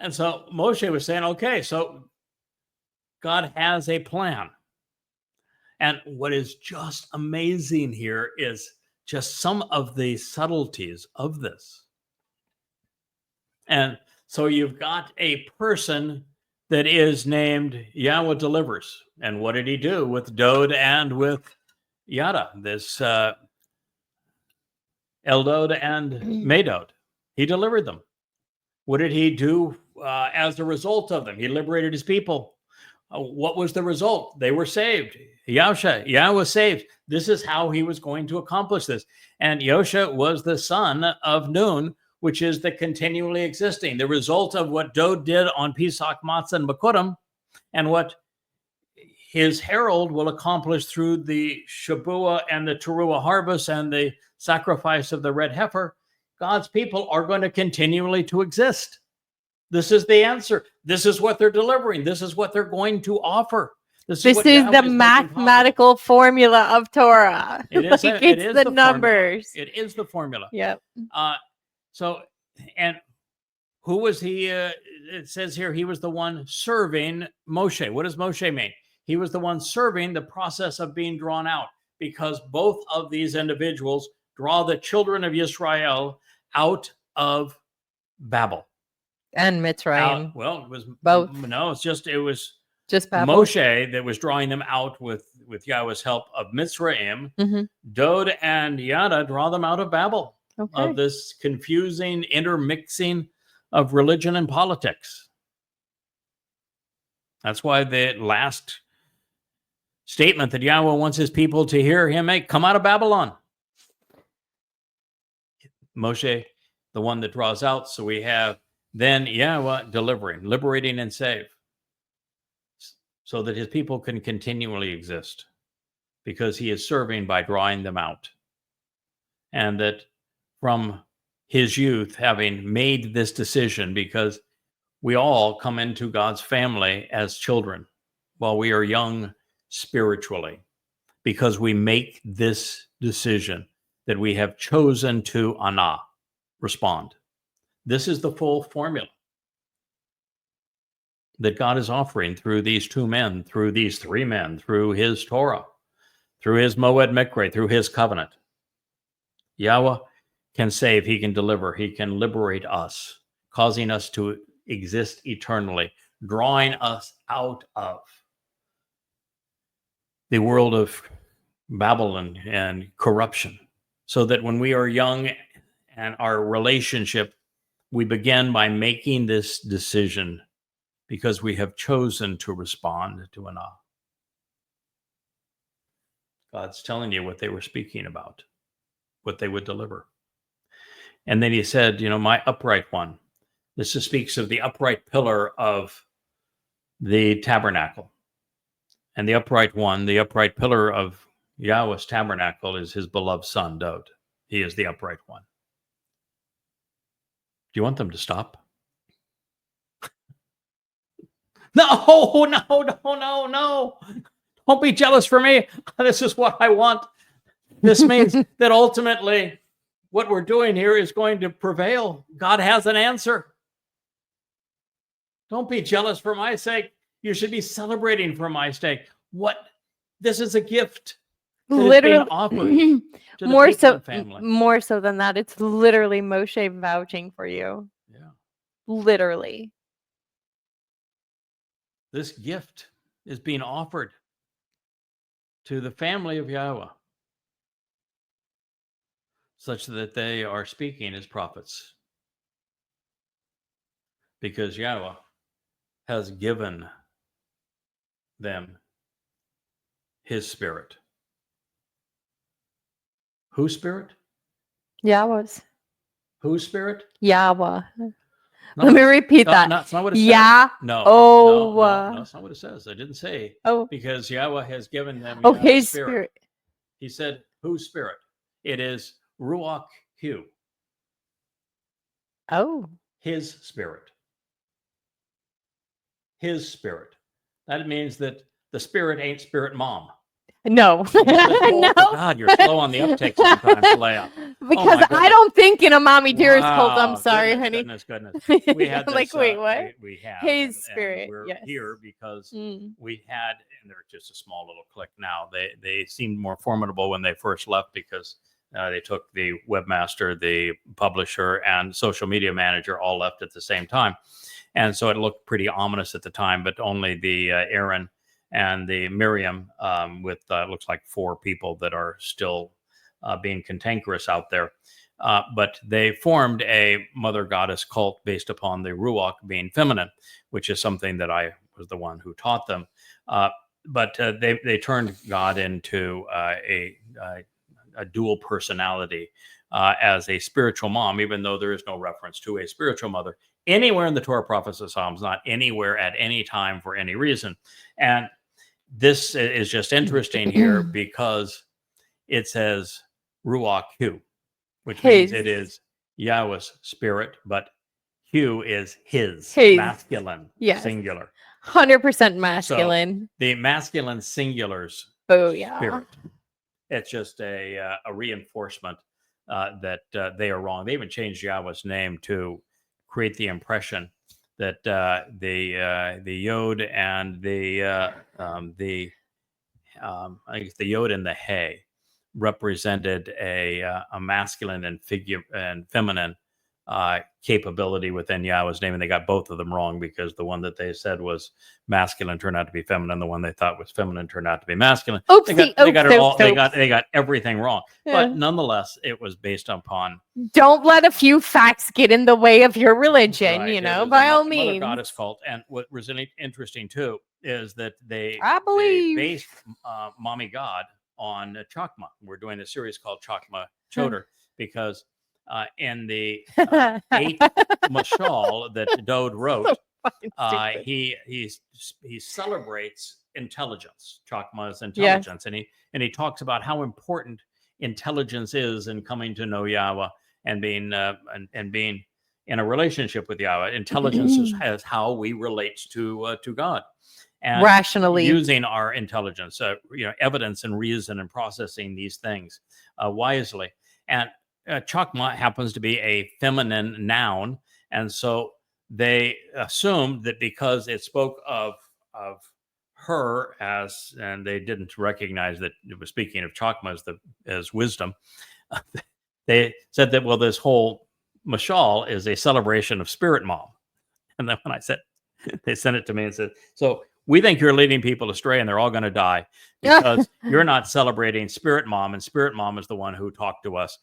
so Moshe was saying, okay, so God has a plan. And what is just amazing here is just some of the subtleties of this. And so you've got a person that is named Yahweh Delivers. And what did he do with Dode and with Yada, this Eldod and Medod? He delivered them. What did he do as a result of them? He liberated his people. What was the result? They were saved. Yahweh was saved. This is how he was going to accomplish this. And Yosha was the son of Nun, which is the continually existing. The result of what Dode did on Pesach, Matzah, and Bakurim, and what his herald will accomplish through the Shabuah and the Teruah harvest and the sacrifice of the red heifer, God's people are going to continually to exist. This is the answer. This is what they're delivering. This is what they're going to offer. This is the mathematical formula of Torah. It is. It is the numbers. Formula. It is the formula. Yep. So, and who was he? It says here he was the one serving Moshe. What does Moshe mean? He was the one serving the process of being drawn out, because both of these individuals draw the children of Israel out of Babel. And Mitzrayim. It was both. No, it was just Babel. Moshe that was drawing them out with Yahweh's help of Mitzrayim. Mm-hmm. Dode and Yada draw them out of Babel, okay, of this confusing intermixing of religion and politics. That's why the last statement that Yahweh wants his people to hear him make, come out of Babylon. Moshe, the one that draws out. So we have then Yahweh delivering, liberating, and save, so that his people can continually exist, because he is serving by drawing them out. And that from his youth, having made this decision, because we all come into God's family as children. While we are young spiritually, because we make this decision that we have chosen to respond. This is the full formula that God is offering through these two men, through these three men, through his Torah, through his Moed Mikre, through his covenant. Yahweh can save, he can deliver, he can liberate us, causing us to exist eternally, drawing us out of the world of Babel and corruption, so that when we are young and our relationship, we begin by making this decision because we have chosen to respond to God's telling you what they were speaking about, what they would deliver. And then he said, my upright one. This speaks of the upright pillar of the tabernacle. And the upright one, the upright pillar of Yahweh's tabernacle is his beloved son, Dod. He is the upright one. Do you want them to stop? No. Don't be jealous for me. This is what I want. This means that ultimately what we're doing here is going to prevail. God has an answer. Don't be jealous for my sake. You should be celebrating for my sake. This is a gift. Literally offered to more so family. More so than that, it's literally Moshe vouching for you. Yeah. Literally. This gift is being offered to the family of Yahweh, such that they are speaking as prophets, because Yahweh has given them his spirit. Whose spirit? Yahweh's. Whose spirit? Yahweh. Let me repeat that. No, that's not what it says. No, that's not what it says. I didn't say. Oh. Because Yahweh has given them his spirit. He said, whose spirit? It is Ruach Hu. Oh. His spirit. His spirit. That means that the spirit ain't spirit mom. No. No. God, you're slow on the uptake sometimes, Leah. Because I don't think in a mommy dearest cult. I'm sorry, goodness, honey. Goodness. We had this, like, wait, what? We have his spirit. And we're yes. here because we had, and they're just a small little clique now. They seemed more formidable when they first left because they took the webmaster, the publisher, and social media manager all left at the same time. And so it looked pretty ominous at the time, but only the Aaron and the Miriam with looks like 4 people that are still being cantankerous out there. But they formed a mother goddess cult based upon the Ruach being feminine, which is something that I was the one who taught them. But they turned God into a dual personality as a spiritual mom, even though there is no reference to a spiritual mother anywhere in the Torah, prophets, and Psalms, not anywhere at any time for any reason. And this is just interesting here because it says Ruach Hu, which means it is Yahweh's spirit, but Hu is his. Masculine, singular. 100% masculine. So the masculine singular's spirit. It's just a reinforcement that they are wrong. They even changed Yahweh's name to create the impression that the Yod and I guess the Yod and the He represented a masculine and feminine capability within Yahweh's name, and they got both of them wrong because the one that they said was masculine turned out to be feminine. The one they thought was feminine turned out to be masculine. They got it all. They got everything wrong. Yeah. But nonetheless, it was based upon. Don't let a few facts get in the way of your religion. Right. By all means. Mother goddess cult, and what was interesting too is that they based Mommy God on Chakmah. We're doing a series called Chakmah Choter because. In the 8th mashal that Dod wrote, he celebrates intelligence, Chakmah's intelligence, and he talks about how important intelligence is in coming to know Yahweh and being in a relationship with Yahweh. Intelligence is how we relate to God, and rationally using our intelligence, evidence and reason, and processing these things wisely. And Chakmah happens to be a feminine noun, and so they assumed that because it spoke of her as, and they didn't recognize that it was speaking of Chakmah as wisdom. They said that, well, this whole mashal is a celebration of Spirit Mom. And then when I said, they sent it to me and said, so we think you're leading people astray and they're all going to die because you're not celebrating Spirit Mom, and Spirit Mom is the one who talked to us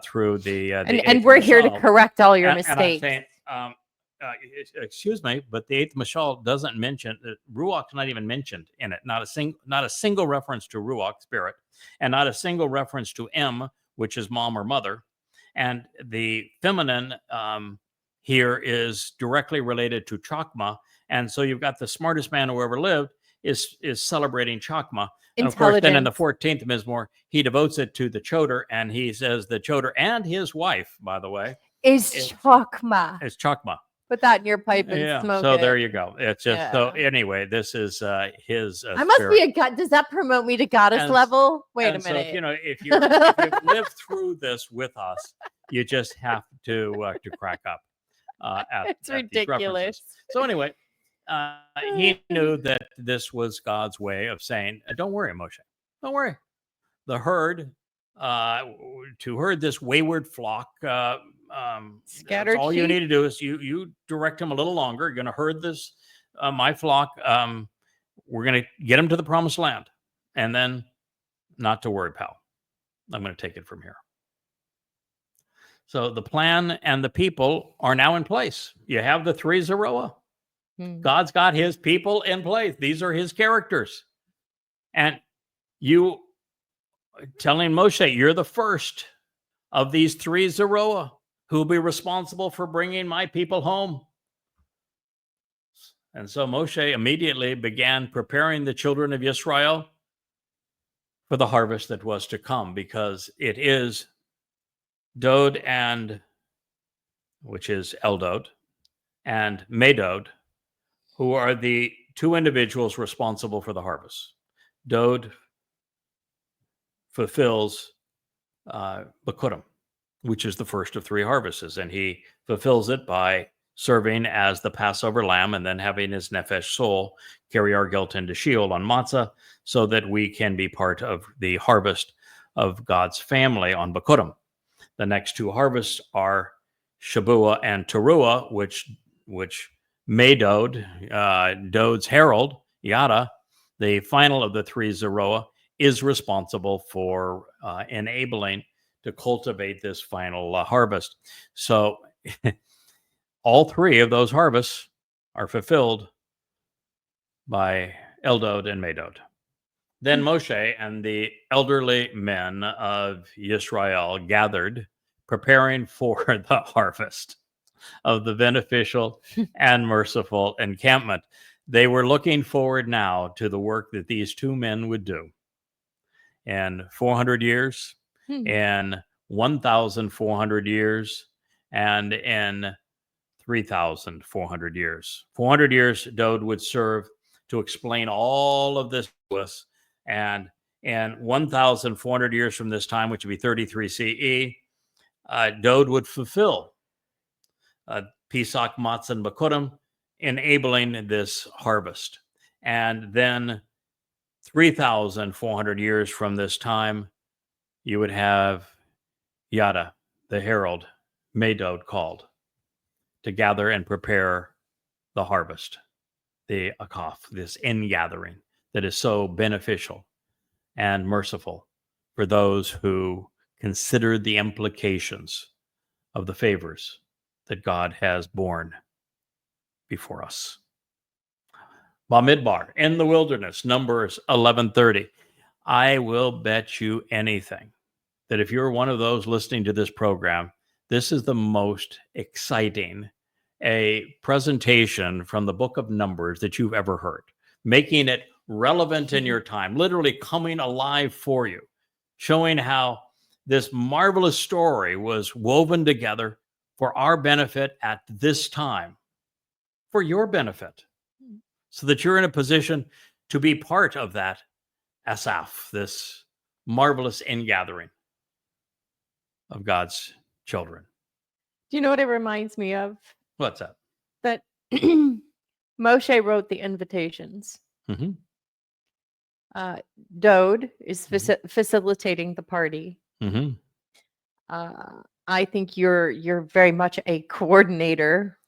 through the and we're here to correct all your mistakes. And I'm saying, excuse me, but the eighth mashal doesn't mention Ruach's not even mentioned in it. Not a single reference to Ruach, spirit, and not a single reference to M, which is mom or mother. And the feminine here is directly related to Chakmah. And so you've got the smartest man who ever lived is celebrating Chakmah. And of course, then in the 14th Mizmor, he devotes it to the Choter, and he says the Choter and his wife, by the way, is Chakmah. It's Chakmah. Put that in your pipe and smoke so it. There you go. It's just so anyway. This is his. I must be a god. Does that promote me to goddess level? Wait a minute. So if you've lived through this with us, you just have to crack up. It's ridiculous. So anyway, he knew that this was God's way of saying, "Don't worry, Moshe. Don't worry. The herd, to herd this wayward flock." That's all you need to do is you direct them a little longer. You're going to herd this my flock. We're going to get them to the promised land, and then not to worry, pal. I'm going to take it from here. So the plan and the people are now in place. You have the three Zeroah. God's got his people in place. These are his characters, and you telling Moshe, you're the first of these three Zeroah who will be responsible for bringing my people home. And so Moshe immediately began preparing the children of Israel for the harvest that was to come, because it is Dod which is Eldod, and Medod, who are the two individuals responsible for the harvest. Dod fulfills Bikurim, which is the first of three harvests, and he fulfills it by serving as the Passover lamb and then having his nefesh soul carry our guilt into Sheol on Matzah, so that we can be part of the harvest of God's family on Bikurim. The next two harvests are Shabuah and Towrah, which Medod, Dod's herald, Yada, the final of the three Zeroah, is responsible for enabling to cultivate this final harvest. So all three of those harvests are fulfilled by Eldod and Medod. Then Moshe and the elderly men of Israel gathered, preparing for the harvest of the beneficial and merciful encampment. They were looking forward now to the work that these two men would do. In 400 years, in 1,400 years, and in 3,400 years. 400 years, Dod would serve to explain all of this to us. And in 1,400 years from this time, which would be 33 CE, Dod would fulfill Pesach, Matzah, and Bikurim, enabling this harvest. And then 3,400 years from this time, you would have Yada, the herald, Medod, called to gather and prepare the harvest, the akaf, this ingathering that is so beneficial and merciful for those who consider the implications of the favors that God has borne before us. Bamidbar, in the wilderness, Numbers 11:30. I will bet you anything that if you're one of those listening to this program, this is the most exciting presentation from the book of Numbers that you've ever heard, making it relevant in your time, literally coming alive for you, showing how this marvelous story was woven together for our benefit at this time, for your benefit. so that you're in a position to be part of that Asaph, this marvelous ingathering of God's children. Do you know what it reminds me of? What's that? That Moshe wrote the invitations. Mm-hmm. Dode is facilitating the party. Mm-hmm. I think you're very much a coordinator,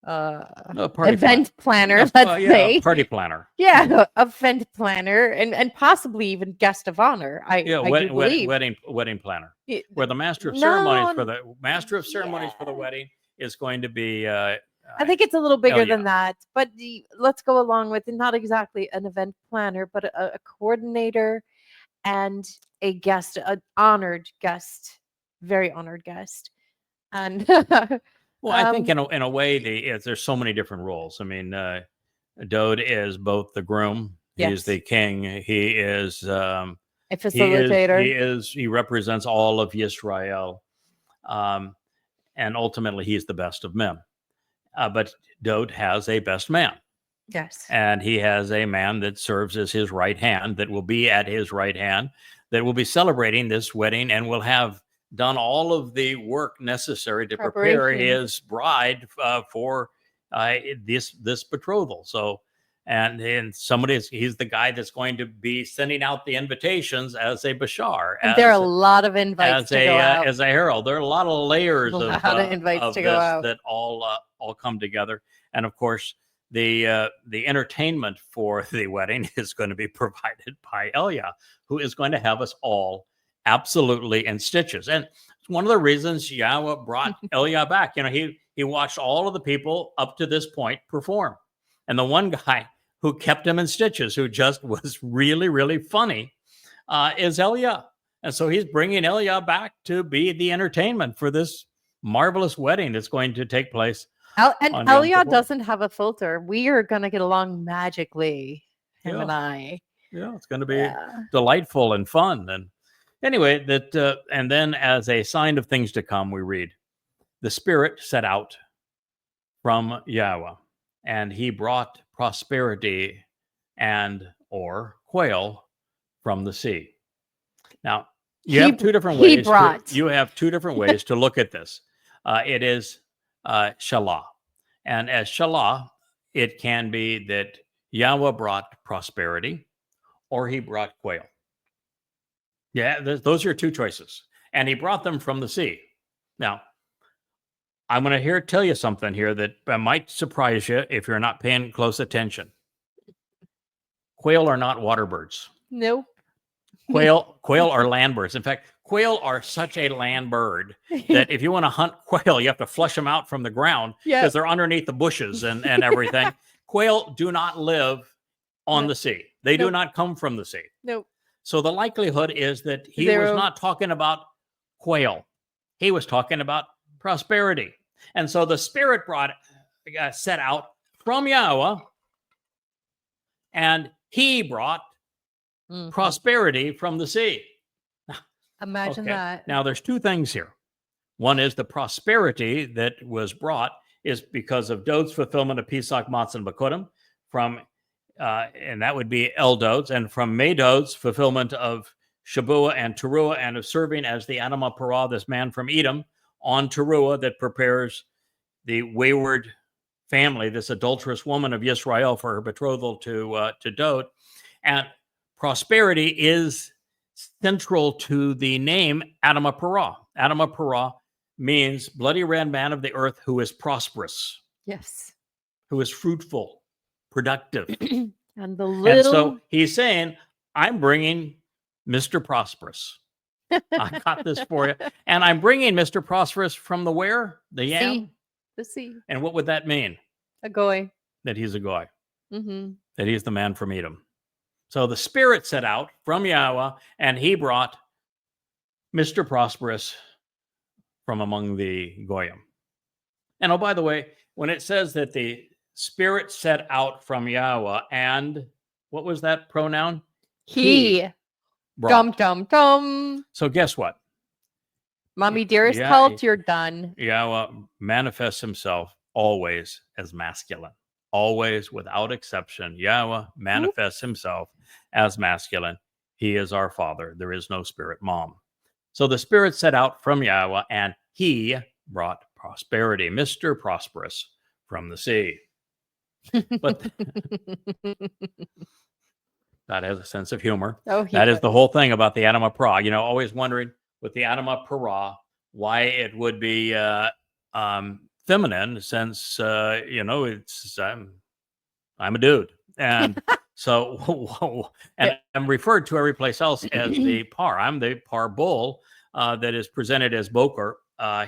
event planner, let's say. Party planner. Yeah, event planner, and possibly even guest of honor. I do believe. Wedding planner. Where the master of ceremonies for the wedding is going to be. I think it's a little bigger than that, but let's go along with it. Not exactly an event planner, but a coordinator and a guest, an honored guest, very honored guest. And well, I think in a way, there's so many different roles. I mean, Dode is both the groom, he's the king, he is a facilitator. He represents all of Yisrael, and ultimately he's the best of men. But Dode has a best man. Yes. And he has a man that serves as his right hand, that will be at his right hand, that will be celebrating this wedding and will have done all of the work necessary to prepare his bride for this betrothal. So, and he's the guy that's going to be sending out the invitations as a bashar. And there are a lot of invites to go out. As a herald. There are a lot of layers of invites to go out that all come together. And of course, the entertainment for the wedding is going to be provided by Elia, who is going to have us all absolutely in stitches. And it's one of the reasons Yahweh brought Elia back. You know, he watched all of the people up to this point perform. And the one guy who kept him in stitches, who just was really, really funny, is Elia. And so he's bringing Elia back to be the entertainment for this marvelous wedding that's going to take place. And Elia doesn't have a filter. We are going to get along magically, him and I. Yeah, it's going to be delightful and fun. And anyway, and then as a sign of things to come, we read, the Spirit set out from Yahweh, and he brought prosperity or quail from the sea. Now, you have two different ways to look at this. It is Shalah. And as Shalah, it can be that Yahweh brought prosperity or he brought quail. Yeah, those are your two choices. And he brought them from the sea. Now, I'm going to tell you something here that might surprise you if you're not paying close attention. Quail are not water birds. Nope. Quail are land birds. In fact, quail are such a land bird that if you want to hunt quail, you have to flush them out from the ground because they're underneath the bushes and everything. Quail do not live on the sea. They do not come from the sea. Nope. So the likelihood is that he was not talking about quail. He was talking about prosperity. And so the Spirit set out from Yahweh, and he brought prosperity from the sea. Imagine that. Now, there's two things here. One is the prosperity that was brought is because of Dode's fulfillment of Pesach, Matzah, and Bakudim, and that would be Dode's, and from Madod's fulfillment of Shabuah and Teruah, and of serving as the Adamah Parah, this man from Edom, on Teruah that prepares the wayward family, this adulterous woman of Yisrael, for her betrothal to Dode. And prosperity is central to the name Adamah Parah. Adamah Parah means bloody red man of the earth who is prosperous. Yes. Who is fruitful, productive. And so he's saying, I'm bringing Mr. Prosperous. I got this for you. And I'm bringing Mr. Prosperous from the where? The yam? The sea. And what would that mean? A goy. That he's a goy. Mm-hmm. That he's the man from Edom. So the Spirit set out from Yahweh, and he brought Mr. Prosperous from among the Goyim. And oh, by the way, when it says that the Spirit set out from Yahweh, and what was that pronoun? He. Dum, dum, dum. So guess what? Mommy dearest cult, you're done. Yahweh manifests himself always as masculine. always, without exception, Yahweh manifests himself as masculine. He is our father. There is no spirit mom. So the spirit set out from Yahweh, and he brought prosperity, Mr. Prosperous, from the sea. But God has a sense of humor. That is the whole thing about the Adamah Parah. You know, always wondering with the Adamah Parah why it would be feminine, since you know, it's I'm a dude, and so and I'm referred to every place else as the par. I'm the par bull that is presented as Boker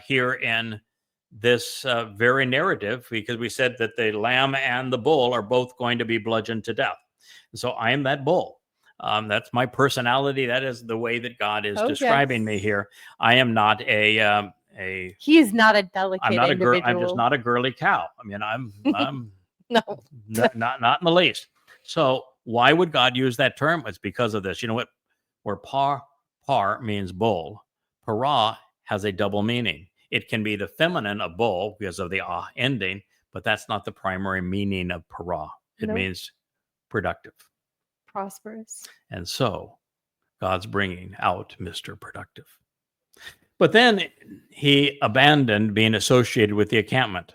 here in this very narrative, because we said that the lamb and the bull are both going to be bludgeoned to death. So I am that bull. That's my personality. That is the way that God is describing me here. I am not a. He is not a delicate I'm not individual. I'm just not a girly cow. I mean, I'm no, not in the least. So why would God use that term? It's because of this. You know what? Where par means bull, parah has a double meaning. It can be the feminine of bull because of the ending, but that's not the primary meaning of parah. It means productive, prosperous. And so God's bringing out Mr. Productive. But then he abandoned being associated with the encampment.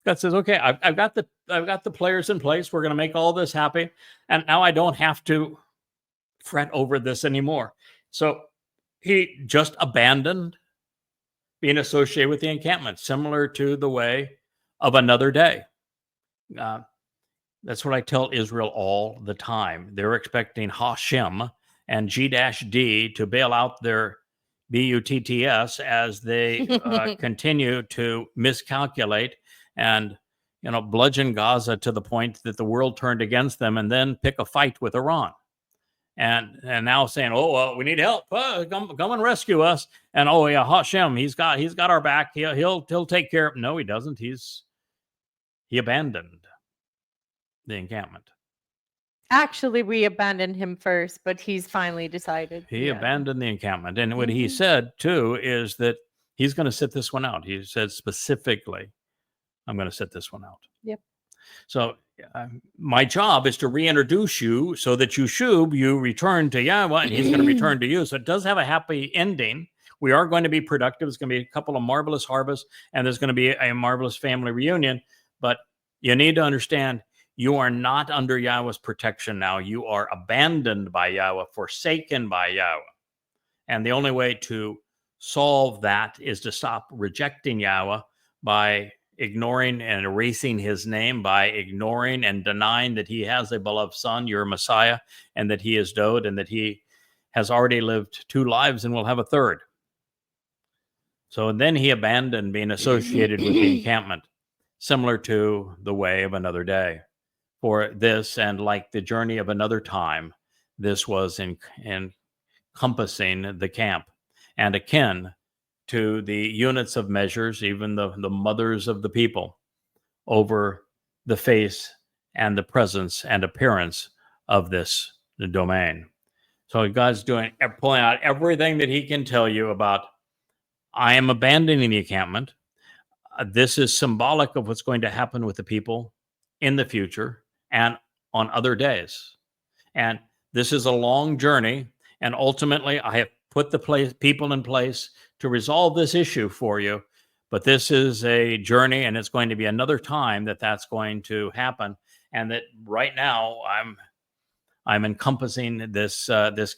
God says, okay, I've got the players in place. We're going to make all this happy. And now I don't have to fret over this anymore. So he just abandoned being associated with the encampment, similar to the way of another day. That's what I tell Israel all the time. They're expecting Hashem and G-D to bail out their BUTTS as they continue to miscalculate and, you know, bludgeon Gaza to the point that the world turned against them, and then pick a fight with Iran. And now saying, oh, well, we need help. Come and rescue us. And oh yeah, Hashem, he's got our back. He'll take care of. No, he doesn't. He abandoned the encampment. Actually, we abandoned him first, but he's finally decided. He abandoned the encampment. And what he said, too, is that he's going to sit this one out. He said specifically, I'm going to sit this one out. Yep. So my job is to reintroduce you so that you return to Yahweh, and he's going to return to you. So it does have a happy ending. We are going to be productive. It's going to be a couple of marvelous harvests, and there's going to be a marvelous family reunion. But you need to understand, you are not under Yahweh's protection now. You are abandoned by Yahweh, forsaken by Yahweh. And the only way to solve that is to stop rejecting Yahweh by ignoring and erasing his name, by ignoring and denying that he has a beloved son, your Messiah, and that he is Dode, and that he has already lived 2 lives and will have a third. So then he abandoned being associated with the encampment, similar to the way of another day. For this, and like the journey of another time, this was encompassing the camp and akin to the units of measures, even the mothers of the people, over the face and the presence and appearance of this domain. So God's pulling out everything that he can tell you about. I am abandoning the encampment. This is symbolic of what's going to happen with the people in the future and on other days. And this is a long journey. And ultimately, I have put the people in place to resolve this issue for you. But this is a journey, and it's going to be another time that that's going to happen. And that right now, I'm encompassing this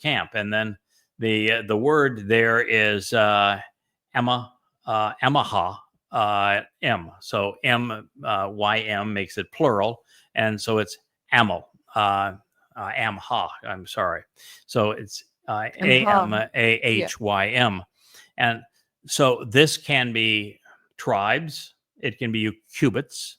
camp. And then the word there is Emahah. M. So M-Y-M makes it plural. And so it's Amel. Amha. I'm sorry. So it's A-M-A-H-Y-M. And so this can be tribes. It can be cubits.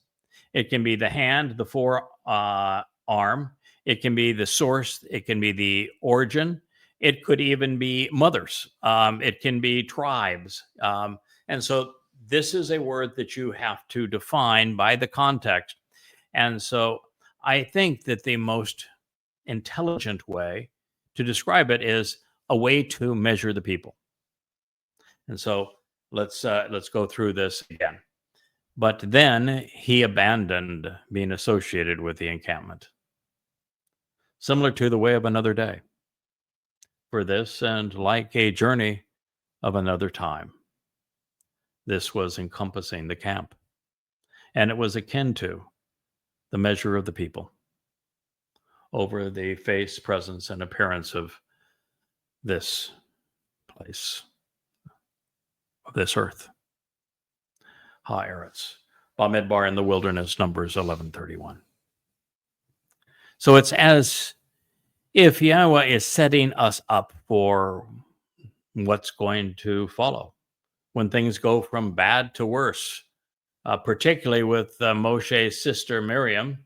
It can be the hand, the forearm. It can be the source. It can be the origin. It could even be mothers. It can be tribes. And so this is a word that you have to define by the context. And so I think that the most intelligent way to describe it is a way to measure the people. And so let's go through this again. But then he abandoned being associated with the encampment. Similar to the way of another day. For this, and like a journey of another time, this was encompassing the camp. And it was akin to the measure of the people over the face, presence, and appearance of this place, of this earth. Ha-Eretz. Bamidbar in the wilderness, Numbers 11:31. So it's as if Yahweh is setting us up for what's going to follow when things go from bad to worse, particularly with Moshe's sister Miriam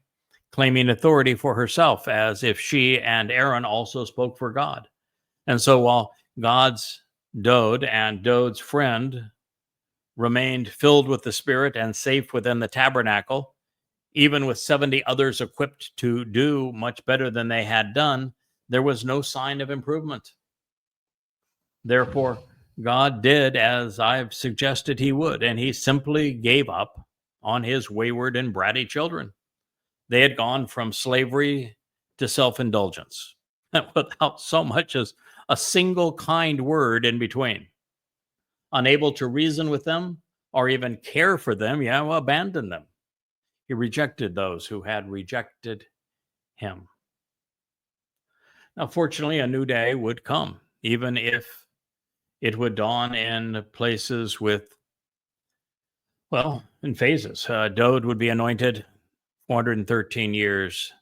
claiming authority for herself as if she and Aaron also spoke for God. And so while God's Dode and Dode's friend remained filled with the Spirit and safe within the tabernacle, even with 70 others equipped to do much better than they had done, there was no sign of improvement. Therefore, God did as I've suggested he would, and he simply gave up on his wayward and bratty children. They had gone from slavery to self-indulgence without so much as a single kind word in between. Unable to reason with them or even care for them, Yahweh abandoned them. He rejected those who had rejected him. Now, fortunately, a new day would come, even if it would dawn in places with, well, in phases. Dode would be anointed 413 years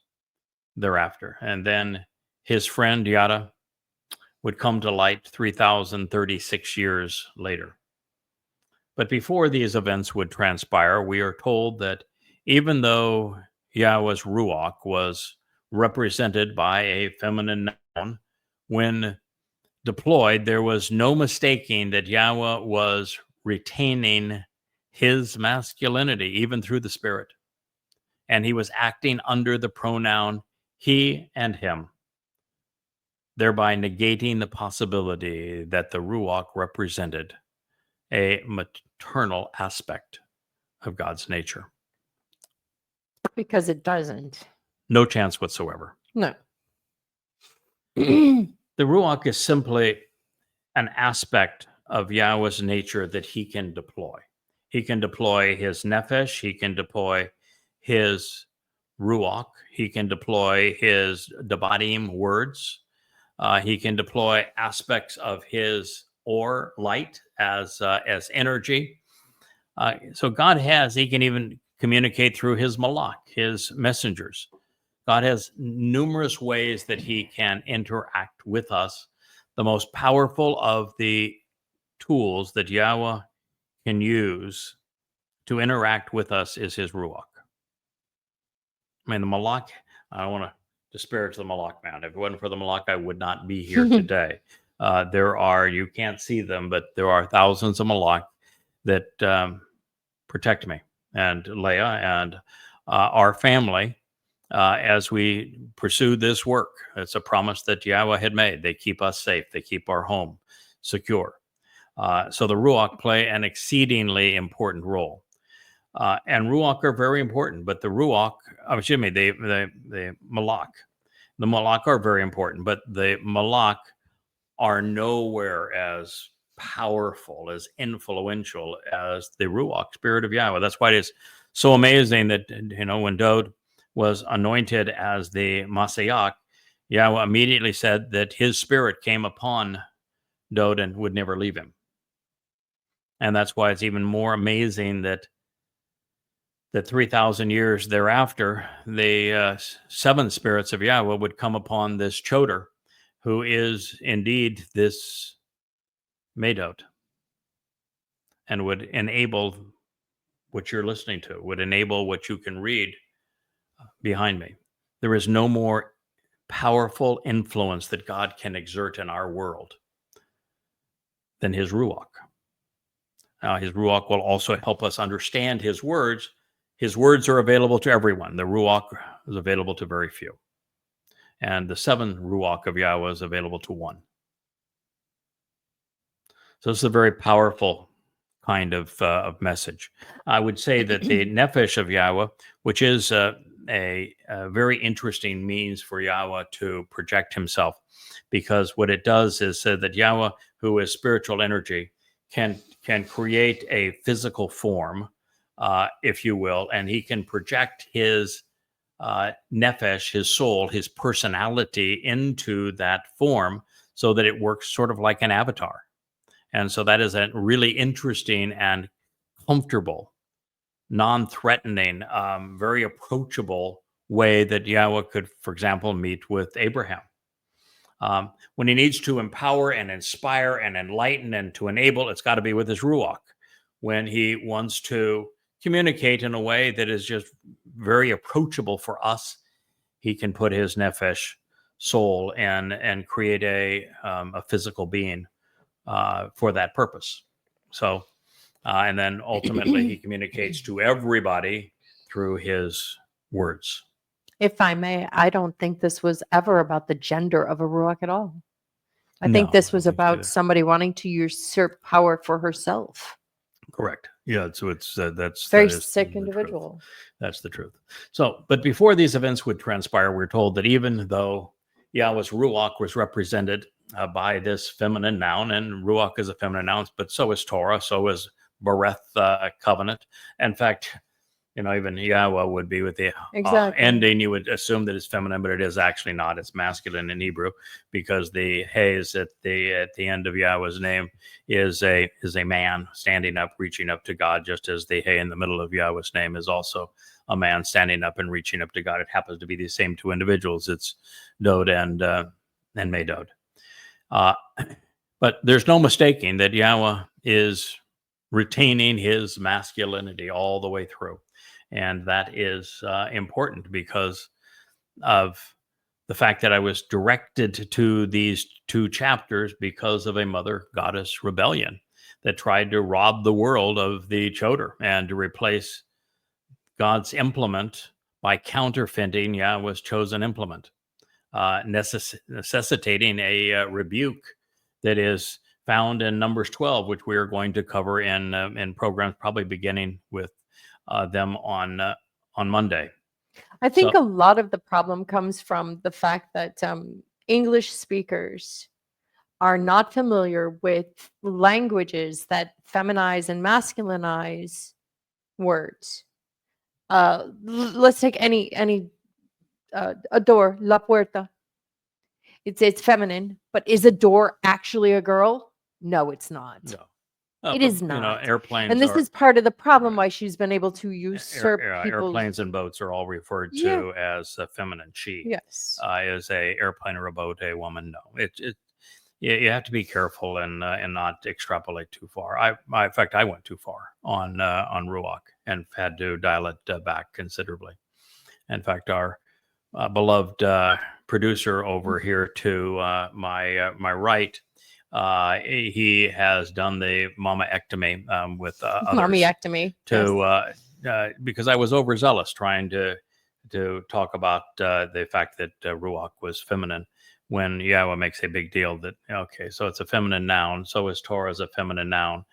thereafter. And then his friend Yada would come to light 3,036 years later. But before these events would transpire, we are told that even though Yahweh's Ruach was represented by a feminine noun, when deployed, there was no mistaking that Yahweh was retaining his masculinity, even through the Spirit. And he was acting under the pronoun he and him, thereby negating the possibility that the Ruach represented a maternal aspect of God's nature. Because it doesn't. No chance whatsoever. No. The Ruach is simply an aspect of Yahweh's nature that he can deploy. He can deploy his Nefesh, he can deploy his Ruach, he can deploy his Debadim words, he can deploy aspects of his Or, light, as energy. So God he can even communicate through his Malach, his messengers. God has numerous ways that he can interact with us. The most powerful of the tools that Yahweh can use to interact with us is his Ruach. I mean, the Malach, I don't want to disparage the Malach man. If it wasn't for the Malach, I would not be here today. You can't see them, but there are thousands of Malach that protect me and Leah and our family as we pursue this work. It's a promise that Yahweh had made. They keep us safe. They keep our home secure. So the Ruach play an exceedingly important role. And Ruach are very important, but the Ruach, the Malach. The Malach are very important, but the Malach are nowhere as powerful, as influential as the Ruach, Spirit of Yahweh. That's why it is so amazing that, when Dode was anointed as the Messiah, Yahweh immediately said that his spirit came upon Dode and would never leave him. And that's why it's even more amazing that 3,000 years thereafter, the 7 spirits of Yahweh would come upon this Choter, who is indeed this Medot, and would enable what you're listening to, would enable what you can read behind me. There is no more powerful influence that God can exert in our world than his Ruach. Now, his Ruach will also help us understand his words. His words are available to everyone. The Ruach is available to very few. And the 7 Ruach of Yahweh is available to 1. So this is a very powerful kind of message. I would say that the nefesh of Yahweh, which is a very interesting means for Yahweh to project himself, because what it does is that Yahweh, who is spiritual energy, can create a physical form, if you will, and he can project his nefesh, his soul, his personality into that form so that it works sort of like an avatar. And so that is a really interesting and comfortable, non-threatening, very approachable way that Yahweh could, for example, meet with Abraham. When he needs to empower and inspire and enlighten and to enable, it's got to be with his Ruach. When he wants to communicate in a way that is just very approachable for us, he can put his nefesh, soul, and create a physical being for that purpose. So, and then ultimately he communicates to everybody through his words. If I may, I don't think this was ever about the gender of a Ruach at all. I think this was about somebody wanting to usurp power for herself. Correct. Yeah. So that's very sick individual. That's the truth. So, but before these events would transpire, we're told that even though Yahweh's Ruach was represented by this feminine noun, and Ruach is a feminine noun, but so is Torah, so is Bereth covenant. In fact, even Yahweh would be with the ending. You would assume that it's feminine, but it is actually not. It's masculine in Hebrew, because the Hayes at the end of Yahweh's name is a man standing up, reaching up to God, just as the Hay in the middle of Yahweh's name is also a man standing up and reaching up to God. It happens to be the same two individuals. It's Dod and Medod. But there's no mistaking that Yahweh is retaining his masculinity all the way through. And that is important because of the fact that I was directed to these two chapters because of a mother goddess rebellion that tried to rob the world of the Choter and to replace God's implement by counterfeiting Yahweh's chosen implement, necessitating a rebuke that is found in Numbers 12, which we are going to cover in programs probably beginning with them on Monday. I think a lot of the problem comes from the fact that English speakers are not familiar with languages that feminize and masculinize words. Let's take any a door, la puerta. It's feminine, but is a door actually a girl? No, it's not. No. It is not. Airplanes, and this is part of the problem why she's been able to usurp airplanes and boats are all referred to as feminine. She yes is a airplane or a boat, a woman. No, you have to be careful and not extrapolate too far. In fact, I went too far on Ruach and had to dial it back considerably. In fact, our beloved producer over here to my right. He has done the mamaectomy with others. Mommyectomy. Because I was overzealous trying to talk about the fact that Ruach was feminine, when Yahweh makes a big deal that, okay, so it's a feminine noun, so is Torah as a feminine noun,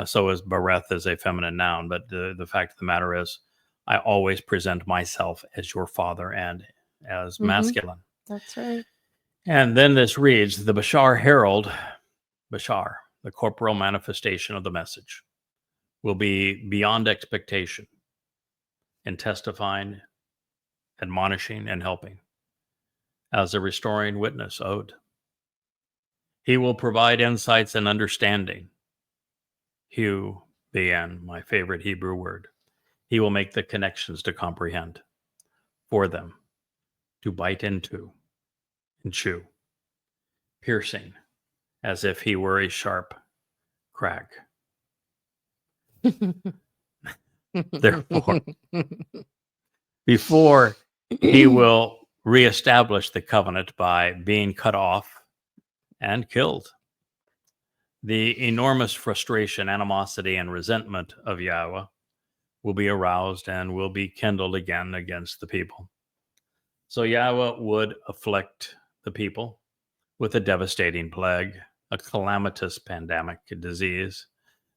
so is Bereth as a feminine noun. But the fact of the matter is, I always present myself as your father and as masculine. That's right. And then this reads, the Bashar Herald, Bashar, the corporal manifestation of the message, will be beyond expectation in testifying, admonishing, and helping as a restoring witness owed. He will provide insights and understanding. Hu, Bien, my favorite Hebrew word. He will make the connections to comprehend, for them to bite into and chew, piercing as if he were a sharp crag. Therefore, before he will reestablish the covenant by being cut off and killed, the enormous frustration, animosity, and resentment of Yahweh will be aroused and will be kindled again against the people. So Yahweh would afflict the people with a devastating plague, a calamitous pandemic disease,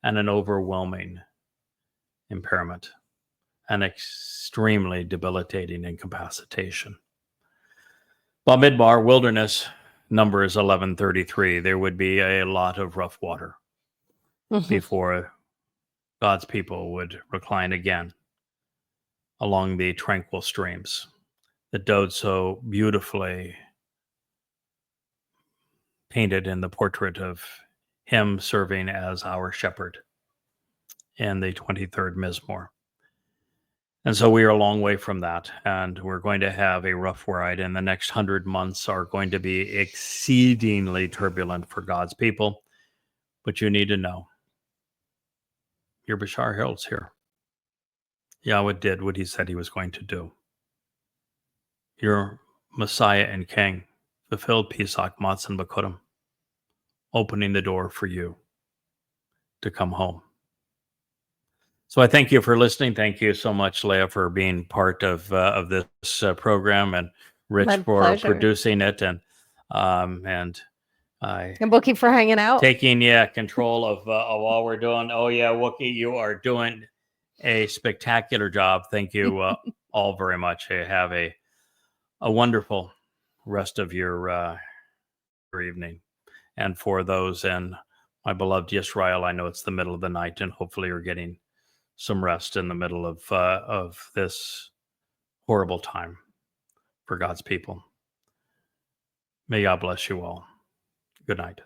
and an overwhelming impairment, an extremely debilitating incapacitation. Bamidbar wilderness, Numbers 11:33. There would be a lot of rough water before God's people would recline again along the tranquil streams that Dode so beautifully painted in the portrait of him serving as our shepherd in the 23rd Mizmor. And so we are a long way from that, and we're going to have a rough ride, and the next 100 months are going to be exceedingly turbulent for God's people. But you need to know, your Bashar Herald's here. Yahweh did what he said he was going to do. Your Messiah and King fulfilled Pesach, Matzah, and Bakurim, opening the door for you to come home. So I thank you for listening. Thank you so much, Leah, for being part of this program, and Rich My for pleasure. producing it, and Wookie for hanging out, taking control of all we're doing. Oh yeah, Wookie, you are doing a spectacular job. Thank you all very much. Have a wonderful rest of your evening. And for those in my beloved Israel, I know it's the middle of the night, and hopefully you're getting some rest in the middle of this horrible time for God's people. May God bless you all. Good night.